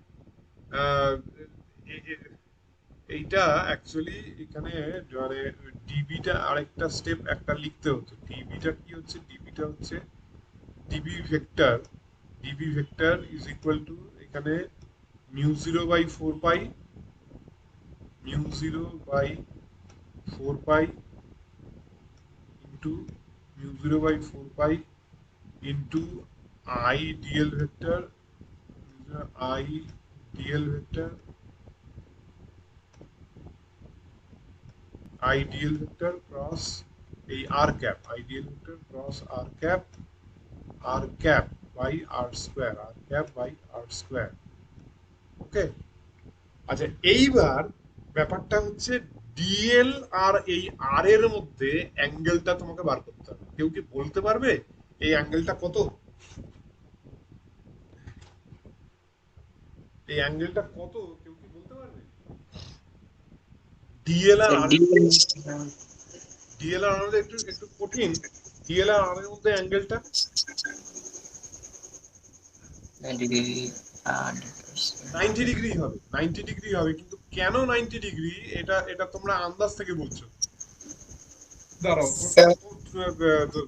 এইটা অ্যাকচুয়ালি এখানে মানে ডিবিটা আরেকটা স্টেপ একটা লিখতে হতো ডিবিটা কি হচ্ছে ডিবিটা হচ্ছে DB vector is equal two এখানে mu 0/4 pi mu 0/4 4 pi into mu 0 by 4 pi into I dl vector I dl vector ideal vector cross a r cap ideal vector cross r cap by r square r cap by r square ওকে আচ্ছা এইবার ব্যাপারটা হচ্ছে DL আর এই আর এর মধ্যে অ্যাঙ্গেলটা তোমাকে বার করতে হবে কেউ কি বলতে পারবে এই অ্যাঙ্গেলটা কত এই অ্যাঙ্গেলটা কত কেউ কি বলতে পারবে ডিএল আর আর ডিএলআর আমাদের একটু একটু কঠিন ডিএলআর আর এর মধ্যে অ্যাঙ্গেলটা 90 ডিগ্রি হবে 90 ডিগ্রি হবে কিন্তু কেন 90 ডিগ্রি এটা এটা তোমরা আন্দাজ থেকে বলছো দাঁড়াও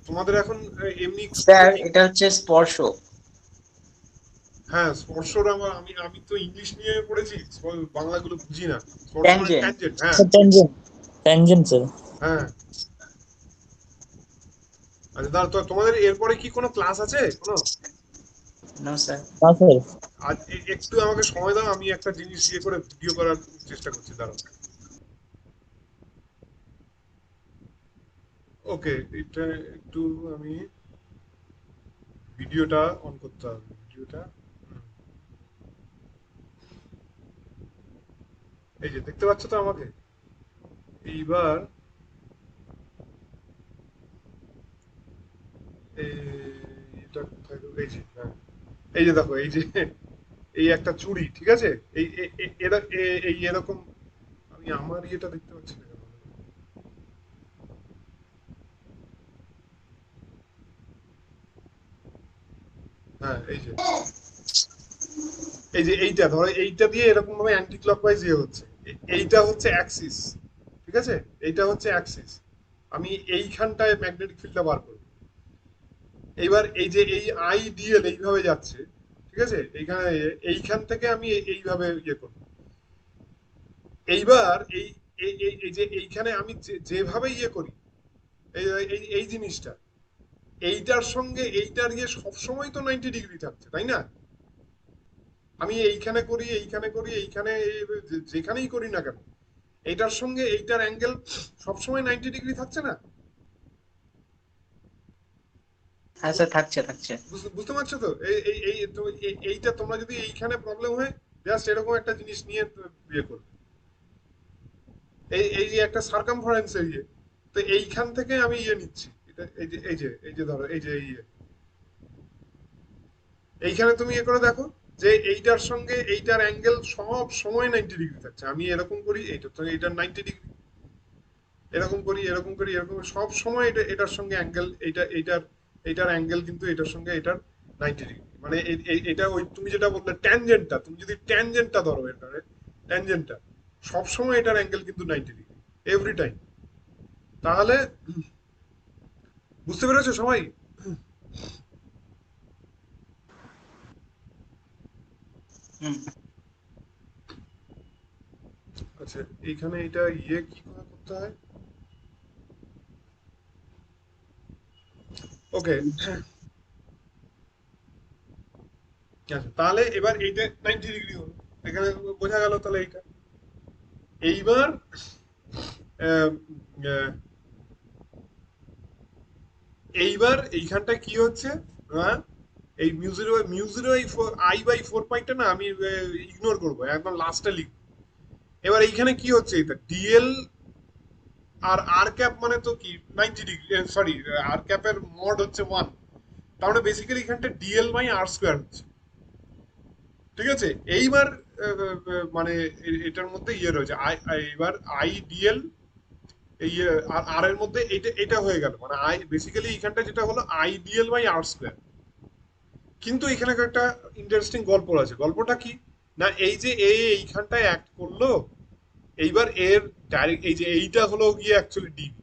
তোমাদের এখন এমনি স্যার এটা হচ্ছে স্পর্শ হ্যাঁ স্পর্শর আমি আমি তো ইংলিশ নিয়ে পড়েছি বাংলাগুলো বুঝি না Tangent. ট্যানজেন্ট হ্যাঁ ট্যানজেন্ট স্যার হ্যাঁ আচ্ছা দাঁড়াও তোমাদের এরপরে কি কোনো ক্লাস আছে কোনো নো স্যার না স্যার আজ একটু আমাকে সময় দাও আমি একটা জিনিস ইয়ে করে ভিডিও করার চেষ্টা করছি দাঁড়াও ওকে এটা একটু আমি ভিডিওটা অন করতে হবে ভিডিওটা এই যে দেখতে পাচ্ছ তো আমাকে এইবার এটা কোথায় গেল? এই যে হ্যাঁ এই যে দেখো এই যে এই একটা চুড়ি ঠিক আছে এই এই এরকম আমি আমার ইয়েটা দেখতে পাচ্ছি না কেন? হ্যাঁ এই যে এইটা ধরো এইটা দিয়ে এরকম ভাবে অ্যান্টি ক্লকওয়াইজ ইয়ে হচ্ছে এইটা হচ্ছে অ্যাক্সিস ঠিক আছে এইটা হচ্ছে অ্যাক্সিস আমি এইখানটায় ম্যাগনেটিক ফিল্ডটা বার করব এইবার এই যে এই আইডিয়াল এইভাবে যাচ্ছে ঠিক আছে এইখানে এইখান থেকে আমি এইভাবে ইয়ে করব এইবার এই এই যে এইখানে আমি যেভাবে ইয়ে করি এই এই এই জিনিসটা এইটার সঙ্গে এইটার ইয়ে সবসময় তো 90 ডিগ্রি থাকছে তাই না আমি এইখানে করি এইখানে যেখানেই করি না কেন এইটার সঙ্গে এইটার অ্যাঙ্গেল সবসময় 90 ডিগ্রি থাকছে না হ্যাঁ স্যার থাকছে থাকছে বুঝতে পারছো তো এইটা তোমরা যদি এইখানে প্রবলেম হয় জাস্ট এরকম একটা জিনিস নিয়ে ইয়ে করবে এই যে একটা সার্কামফারেন্স ইয়ে তো এইখান থেকে আমি ইয়ে নিচ্ছি এটা এই যে ধরো এই যে এইখানে তুমি ইয়ে করে দেখো যে এইটার সঙ্গে এইটার অ্যাঙ্গেল সব সময় 90 ডিগ্রি থাকছে আমি এরকম করি এইটা তো এইটার 90 ডিগ্রি এরকম করি এরকম সব সময় এটার সঙ্গে অ্যাঙ্গেল এইটার অ্যাঙ্গেল কিন্তু এটার সঙ্গে এটার 90 ডিগ্রি মানে এটা ওই তুমি যেটা বললে ট্যানজেন্টটা তুমি যদি ট্যানজেন্টটা ধরো এটারে ট্যানজেন্টটা সব সময় এটার অ্যাঙ্গেল কিন্তু 90 ডিগ্রি এভরি টাইম তাহলে বুঝতে পেরেছো সবাই আচ্ছা এইখানে এটা ইয়ে কি করে করতে হয় ওকে আচ্ছা তাহলে এবার এইটা 90 ডিগ্রি হলো এখানে বোঝা গেল তাহলে এইটা এইবার এইবার এইখানটা কি হচ্ছে এই মিউজিরো আই বাই 4 পাইটা না আমি ইগনোর করবো একদম লাস্টে লিখবো এবার এইখানে কি হচ্ছে এটা ডিএল আর আর ক্যাপ মানে তো কি 90 ডিগ্রি সরি আর ক্যাপের মড হচ্ছে 1 তাহলে বেসিক্যালি এখানটা ডিএল বাই আর স্কয়ার হচ্ছে ঠিক আছে এইবার মানে এটার মধ্যে ইয়ে রয়েছে এইবার আই ডিএল এই আর এর মধ্যে এটা হয়ে গেল মানে আই বেসিক্যালি এখানটা যেটা হলো I DL by R square কিন্তু এখানে একটা ইন্টারেস্টিং গল্প আছে গল্পটা কি না এই যে এইখানটায় অ্যাক্ট করলো এইবার এর ডাইরেক্ট এই যে এইটা হলো গিয়ে অ্যাকচুয়ালি ডিবি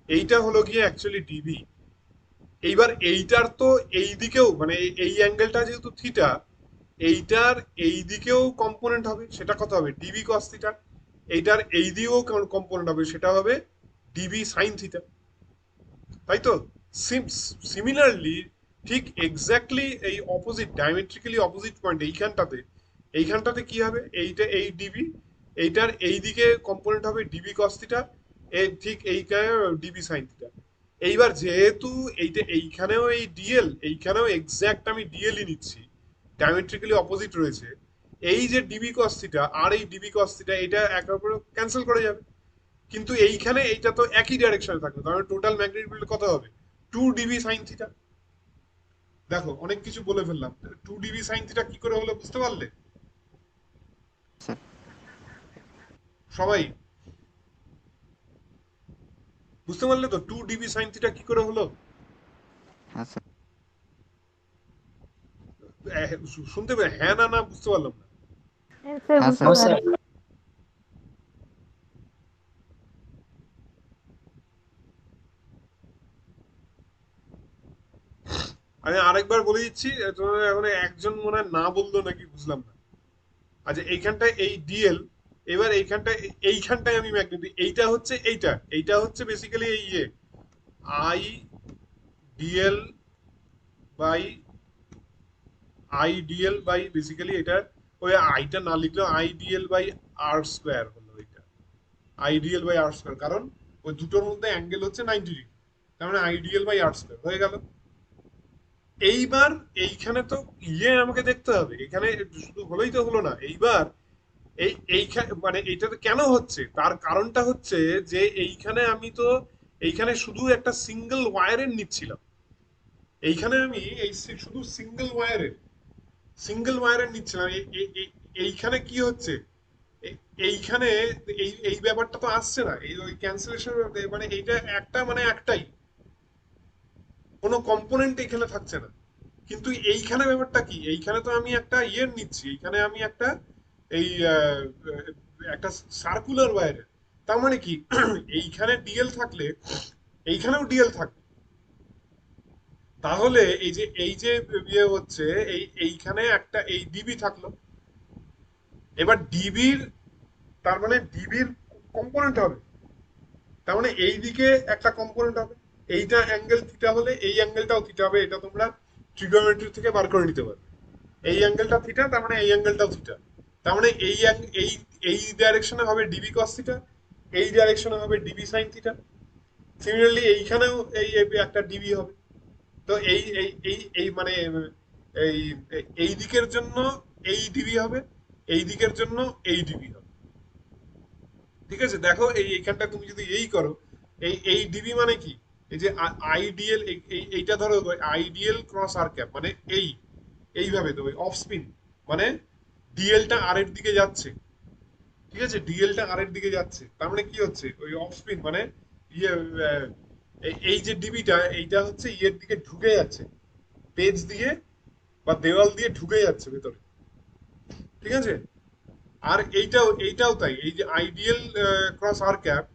এইটা হলো গিয়ে অ্যাকচুয়ালি ডিবি এইবার এইটার তো এই দিকেও মানে এই অ্যাঙ্গেলটা যেহেতু থিটা এইটার এই দিকেও কম্পোনেন্ট হবে সেটা কত হবে ডিবি কস থিটা এইটার এই দিকেও কম্পোনেন্ট হবে, সেটা হবে ডিবি সাইন থিটা, তাই তো? সিমিলারলি ঠিক এক্স্যাক্টলি এই অপোজিট, ডায়ামেট্রিক্যালি অপোজিট পয়েন্ট এইখানটাতে কি হবে, এইটা এই ডিবি, এইটার এই দিকে কম্পোনেন্ট হবে ডিবি কস থিটা, এই ঠিক এইখানে ডিবি সাইন থিটা। এইবার যেহেতু এইখানেও এই ডিএল, এইখানেও এক্স্যাক্ট আমি ডিএলই নিচ্ছি, ডায়ামেট্রিক্যালি অপোজিট রয়েছে, এই যে ডিবি কস থিটা আর এই ডিবি কস থিটা এটা একে অপরে ক্যান্সেল করে যাবে, কিন্তু এইখানে এইটা তো একই ডাইরেকশনে থাকবে, তাহলে টোটাল ম্যাগনিটিউড কত হবে, 2 ডিবি সাইন থিটা। দেখো অনেক কিছু বলে ফেললাম, 2 ডিবি সাইন থিটা কি করে হলো বুঝতে পারলে স্যার। সবাই? বুঝতে পারলে তো 2 ডিবি সাইন থিটা কি করে হলো? হ্যাঁ স্যার। শুনতে পেয়ে হ্যাঁ না না বুঝতে পারলাম না। হ্যাঁ ও স্যার। স্যার, আমি আরেকবার বলে দিচ্ছি, তোমার এখন একজন মনে হয় না বললো নাকি বুঝলাম না। আচ্ছা এইখানটায় এই ডিএল, এবার এইখানটায় আমি ম্যাগনেটিক, এইটা হচ্ছে বেসিক্যালি এই আই ডিএল বাই বেসিক্যালি এটা, ওই আইটা না লিখলেও আইডিএল বাই আর স্কোয়ার হলো, এটা আইডিএল বাই আর স্কোয়ার, কারণ ওই দুটোর মধ্যে অ্যাঙ্গেল হচ্ছে 90 ডিগ্রি, তার মানে আইডিএল বাই আর স্কোয়ার হয়ে গেল। এইবার এইখানে তো আমাকে দেখতে হবে, এখানে শুধু হলেই তো হলো না, এইবার এইখানে মানে এইটাতে কেন হচ্ছে তার কারণটা হচ্ছে যে এইখানে শুধু একটা সিঙ্গেল ওয়্যারের নিচ্ছিলাম, এইখানে আমি শুধু সিঙ্গেল ওয়্যারের নিচ্ছিলাম, এইখানে কি হচ্ছে, এইখানে এই ব্যাপারটা তো আসছে না, এই ওই ক্যান্সেলেশন, মানে এইটা একটা মানে একটাই, কোনো কম্পোনেন্ট এখানে থাকছে না। কিন্তু এইখানে ব্যাপারটা কি, এইখানে তো আমি একটা নিচ্ছি, এইখানে আমি এই একটা সার্কুলার ওয়্যারের, তার মানে কি এইখানে ডিএল থাকলে এইখানেও ডিএল থাকবে, তাহলে এই যে হচ্ছে এইখানে একটা এই ডিবি থাকলো, এবার ডিবির, তার মানে ডিবির কম্পোনেন্ট হবে, তার মানে এই দিকে একটা কম্পোনেন্ট হবে, এইটা অ্যাঙ্গেল থিটা হলে এই অ্যাঙ্গেলটাও থিটা হবে, এটা তোমরা ট্রিগোনোমেট্রি থেকে বার করে নিতে পারবে, এই অ্যাঙ্গেলটা থিটা, তার মানে এই অ্যাঙ্গেলটাও থিটা, তার মানে এই এই ডাইরেকশনে হবে ডিবি কস থিটা, এই ডাইরেকশনে হবে ডিবি সাইন থিটা, সিমিলারলি এইখানেও একটা ডিবি হবে। তো এই এই এই এই মানে এই এই দিকের জন্য এই ডিবি হবে, এই দিকের জন্য এই ডিবি হবে, ঠিক আছে? দেখো এইখানটা তুমি যদি এই করো, এই ডিবি মানে কি, এই যে আইডিএল, এইটা ধরো আইডিএল ক্রস আর ক্যাপ, মানে এইভাবে তো অফ স্পিন, মানে ডিএলটা আর এর দিকে যাচ্ছে, ঠিক আছে? ডিএলটা আর এর দিকে যাচ্ছে, তার মানে কি হচ্ছে, ওই অফ স্পিন মানে ইয়ে এই যে ডিবিটা, এইটা হচ্ছে ইয়ের দিকে ঢুকে যাচ্ছে, পেজ দিয়ে বা দেওয়াল দিয়ে ঢুকে যাচ্ছে ভেতরে, ঠিক আছে? আর এইটাও তাই, এই যে আইডিয়াল ক্রস আর ক্যাপ,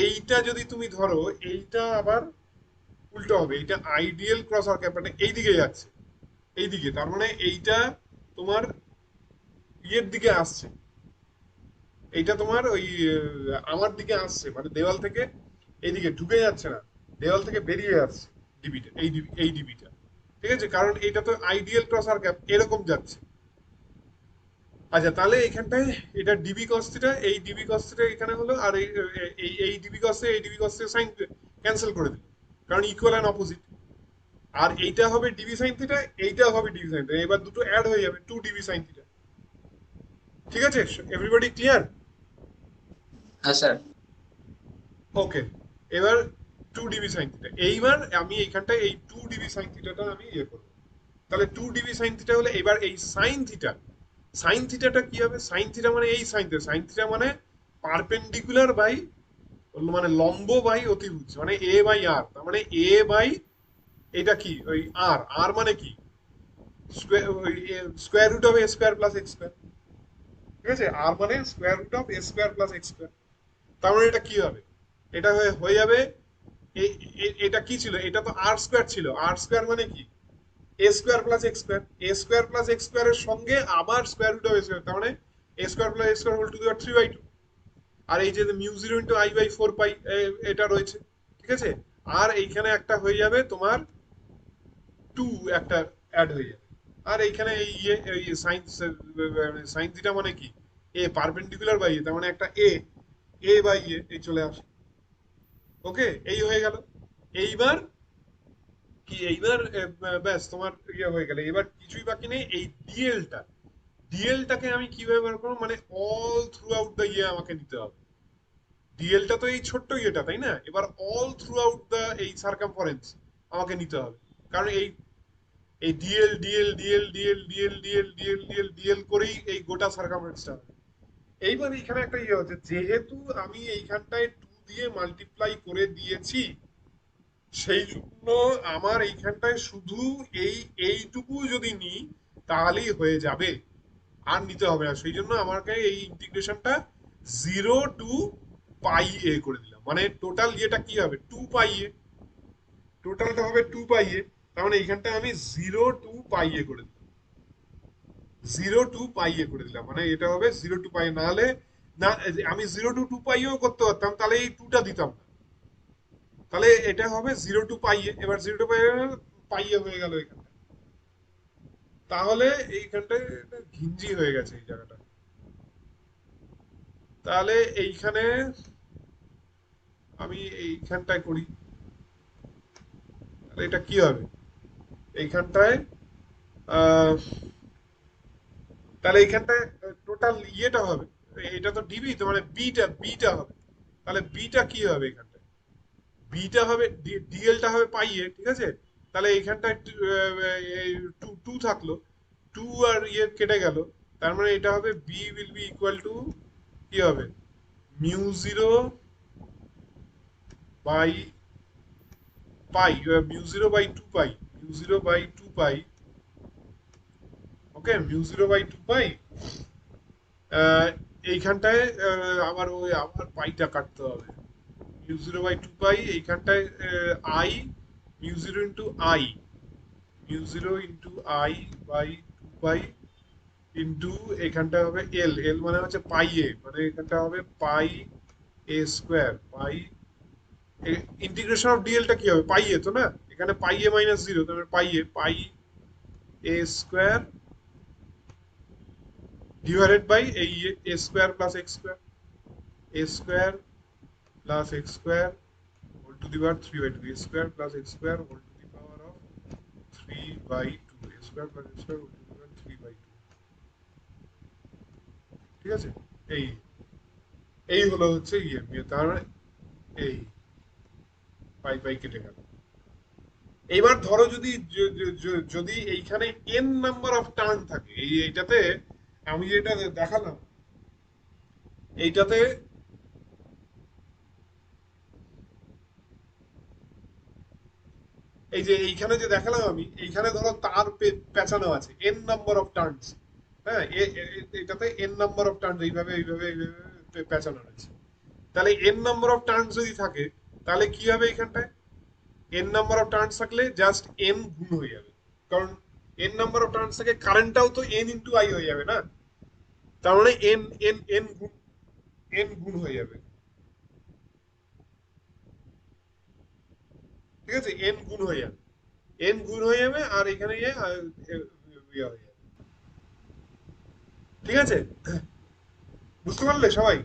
এইটা যদি তুমি ধরো, এইটা আবার উল্টো হবে, এইটা আইডিয়াল ক্রস আর ক্যাপ মানে এইদিকে যাচ্ছে, এইদিকে, তার মানে এইটা তোমার ইয়ের দিকে আসছে, এইটা তোমার ওই আমার দিকে আসছে, মানে দেওয়াল থেকে এইদিকে ঢুকে যাচ্ছে না, দেওয়াল থেকে বেরিয়ে আসছে ডিবিটা, এই ডিবিটা, ঠিক আছে? কারণ এইটা তো আইডিয়াল ক্রস আর ক্যাপ এরকম যাচ্ছে। আচ্ছা তাহলে এখানটায় এটা ডিবি কস থিটা, এই ডিবি কস থিটা এখানে হলো, আর এই ডিবি কস এই ডিবি কস সাইন ক্যান্সেল করে দিল, কারণ ইকুয়াল এন্ড অপোজিট, আর এইটা হবে ডিবি সাইন থিটা, এইটাও হবে ডিবি সাইন থিটা, এবার দুটো অ্যাড হয়ে যাবে 2 ডিবি সাইন থিটা, ঠিক আছে? Everybody clear? হ্যাঁ স্যার। ওকে, এবার 2 ডিবি সাইন থিটা, এইবার আমি এইখানটায় এই 2 ডিবি সাইন থিটাটা আমি করবো, তাহলে 2 ডিবি সাইন থিটা হলে এবার এই সাইন থিটাটা কি হবে, সাইন থিটা মানে এই সাইন থিটা মানে পারপেন্ডিকুলার বাই, মানে লম্ব বাই অতিভুজ, মানে এ বাই আর, তার মানে এ বাই এটা কি ওই আর মানে কি square root of A square plus x square, ঠিক আছে? আর মানে square root of A square plus x square, তার মানে এটা কি হবে, এটা হয়ে যাবে, এটা কি ছিল, এটা তো আর স্কোয়ার ছিল, আর স্কোয়ার মানে কি a square plus x square, a square plus x স্কোয়ারের সঙ্গে আবার square root of A square, তার মানে a square plus x square whole to the power 3/2, আর এই যে mu zero into I by four pi এটা রয়েছে, ঠিক আছে। আর এইখানে একটা হয়ে যাবে তোমার টু একটা অ্যাড হয়ে যাবে। আর এইখানে এই সাইন্স সাইন থিটা মানে কি, এ পারপেন্ডিকুলার বাই এ, তার মানে একটা এ বাই এ এই চলে আসে। ওকে, এই হয়ে গেল। এইবার কি, এইবার ব্যাস তোমার ইয়ে হয়ে গেল। এবার কিছুই বাকি নেই, এই ডিএলটাকে আমি কিভাবে বার করবো, মানে অল থ্রু আউট দ্য ইয়ে আমাকে নিতে হবে। ডিএলটা তো এই ছোট্ট ইয়েটা, তাই না? এবার অল থ্রু আউট দ্য এই সার্কামফারেন্স আমাকে নিতে হবে, কারণ এই এই DL DL DL DL DL DL DL DL DL করেই এই গোটা সার্কামফারেন্সটা হবে। এইবার এখানে একটা ইয়ে হচ্ছে, যেহেতু আমি এইখানটায় টু দিয়ে মাল্টিপ্লাই করে দিয়েছি, সেই জন্য আমার এইখানটায় শুধু এইটুকু যদি নিই তাহলেই হয়ে যাবে, আর নিতে হবে না। সেই জন্য আমাকে এই ইন্টিগ্রেশনটা 0 to π a করে দিলাম, মানে টোটাল ইয়েটা কি হবে, 2π a, টোটালটা হবে 2π a। তার মানে এইখানটা আমি 0 to π a করে দিলাম, 0 to π a করে দিলাম, মানে এটা হবে 0 to π। না হলে না, আমি 0 to 2π ও করতে পারতাম, তাহলে এই টুটা দিতাম না, তাহলে এটা হবে 0 to π a। এবার 0 to π a হয়ে গেল এখানটা। তাহলে এইখানটায় একটা ঘিঞ্জি হয়ে গেছে এই জায়গাটা। তাহলে এইখানে আমি এইখানটায় করি, তাহলে এটা কি হবে এইখানটায়, তাহলে এইখানটায় টোটাল ইয়েটা হবে, এটা তো ডিবি, তো মানে বিটা হবে। তাহলে বিটা কি হবে এখানটায়, বিটা হবে ডিএলটা হবে পাই এ, ঠিক আছে। তাহলে এইখানটায় টু টু থাকলো, টু আর ইয়ে কেটে গেল, তার মানে এটা হবে B will be equal to কি হবে, mu zero by pi, mu zero by two pi, mu zero by two pi. Okay, mu zero by two pi. এইখানটায় আবার ওই আবার পাইটা কাটতে হবে, mu zero by two pi. এইখানটায় I, mu zero into I, mu zero into I by two pi into এখানটা হবে এল, এল মানে হচ্ছে পাই এ, মানে এখানটা হবে পাই a square pi. Integration of ডিএলটা কি হবে, পাই এ তো না, এখানে পাই এ মাইনাস জিরো, তাহলে pi a, pi a square divided by এই a square plus x square, a square plus x square whole to the power 3/2, a square plus x square whole to the power of 3/2, a square plus x square whole to the power 3/2। ঠিক আছে, এই এই হলো হচ্ছে ইয়ে, তার মানে এই পাই পাই কেটে গেল। এইবার ধরো যদি যদি এইখানে এন নাম্বার অফ টার্ন থাকে, এইটাতে আমি যেটা দেখালাম, এইটাতে এই যে এইখানে যে দেখালাম আমি, এইখানে ধরো তার পেঁচানো আছে এন নাম্বার অফ টার্নস। হ্যাঁ, এটাতে এন নাম্বার অফ টার্নস এইভাবে এইভাবে এইভাবে পেঁচানো রয়েছে। তাহলে এন নাম্বার অফ টার্নস যদি থাকে, তাহলে কি হবে এইখানটায়, এন নাম্বার অফ টার্নস থাকলে জাস্ট এন গুণ হয়ে যাবে, কারণ এন নাম্বার অফ টার্নস থেকে কারেন্টটাও তো এন ইন্টু আই হয়ে যাবে না, তার মানে এন এন এন গুণ হয়ে যাবে। ঠিক আছে, এন গুণ হয়ে যাবে, এন গুণ হয়ে যাবে, আর এখানে ইয়ে হয়ে যাবে। ঠিক আছে, বুঝতে পারলে সবাই?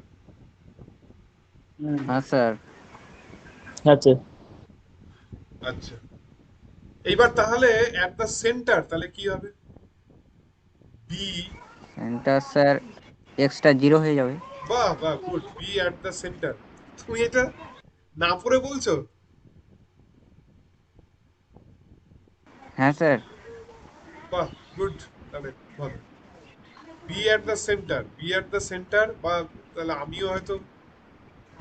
হ্যাঁ স্যার। আচ্ছা আচ্ছা, এইবার তাহলে এট দ্য সেন্টার তাহলে কি হবে, বি, সেন্টার স্যার এক্সট্রা জিরো হয়ে যাবে। বাহ বাহ, good, B at the centre. তুমি এটা না পড়ে বলছো? হ্যাঁ স্যার। বাহ, গুড, তাহলে ভালো। B at the centre, B at the centre, বা তাহলে আমিও হয়তো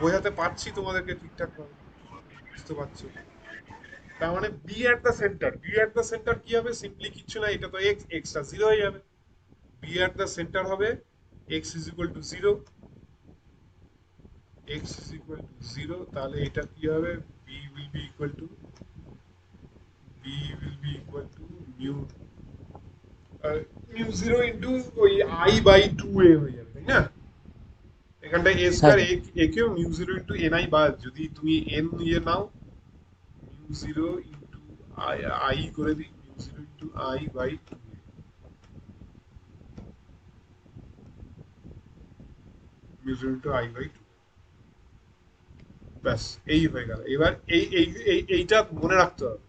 বোঝাতে পারছি তোমাদেরকে ঠিকঠাক ভাবে, বুঝতে পারছো? তার মানে B at the centre, B at the centre কি হবে, সিম্পলি কিচ্ছু না, এটা তো এক্স, এক্সটা জিরো হয়ে যাবে। বি এট দ্য সেন্টার হবে X is equal to zero, X is equal to zero. তাহলে এটা কি হবে, B will be equal to, B will be equal to mu mu zero into ওই I by two A হয়ে যাবে, তাই না? এখানটা এ হ্যাঁ স্কয়ার স্যার এ কেও mu zero into N I বাদ যদি তুমি এন ইয়ে নাও mu zero into I I করে দিই mu zero into I by two mu zero into I by two ব্যাস এই হয়ে গেল এবার এইটা মনে রাখতে হবে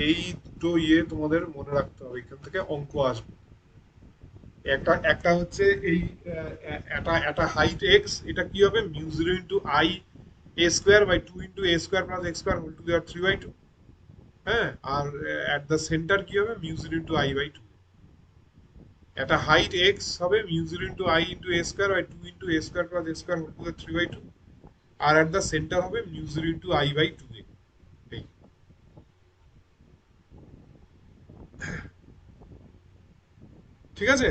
এই দুটো ইয়ে তোমাদের মনে রাখতে হবে এখান থেকে অঙ্ক আসবে একটা একটা হচ্ছে এই একটা হাইট এক্স এটা কি হবে mu zero into I a square by two into a square plus x square whole to the power three by two হ্যাঁ আর অ্যাট দ্য সেন্টার কি হবে mu zero into I by two একটা height x হবে mu zero into I into a square by two into a square plus x square whole to the power three by two আর at the centre হবে mu zero into I by two এই ঠিক আছে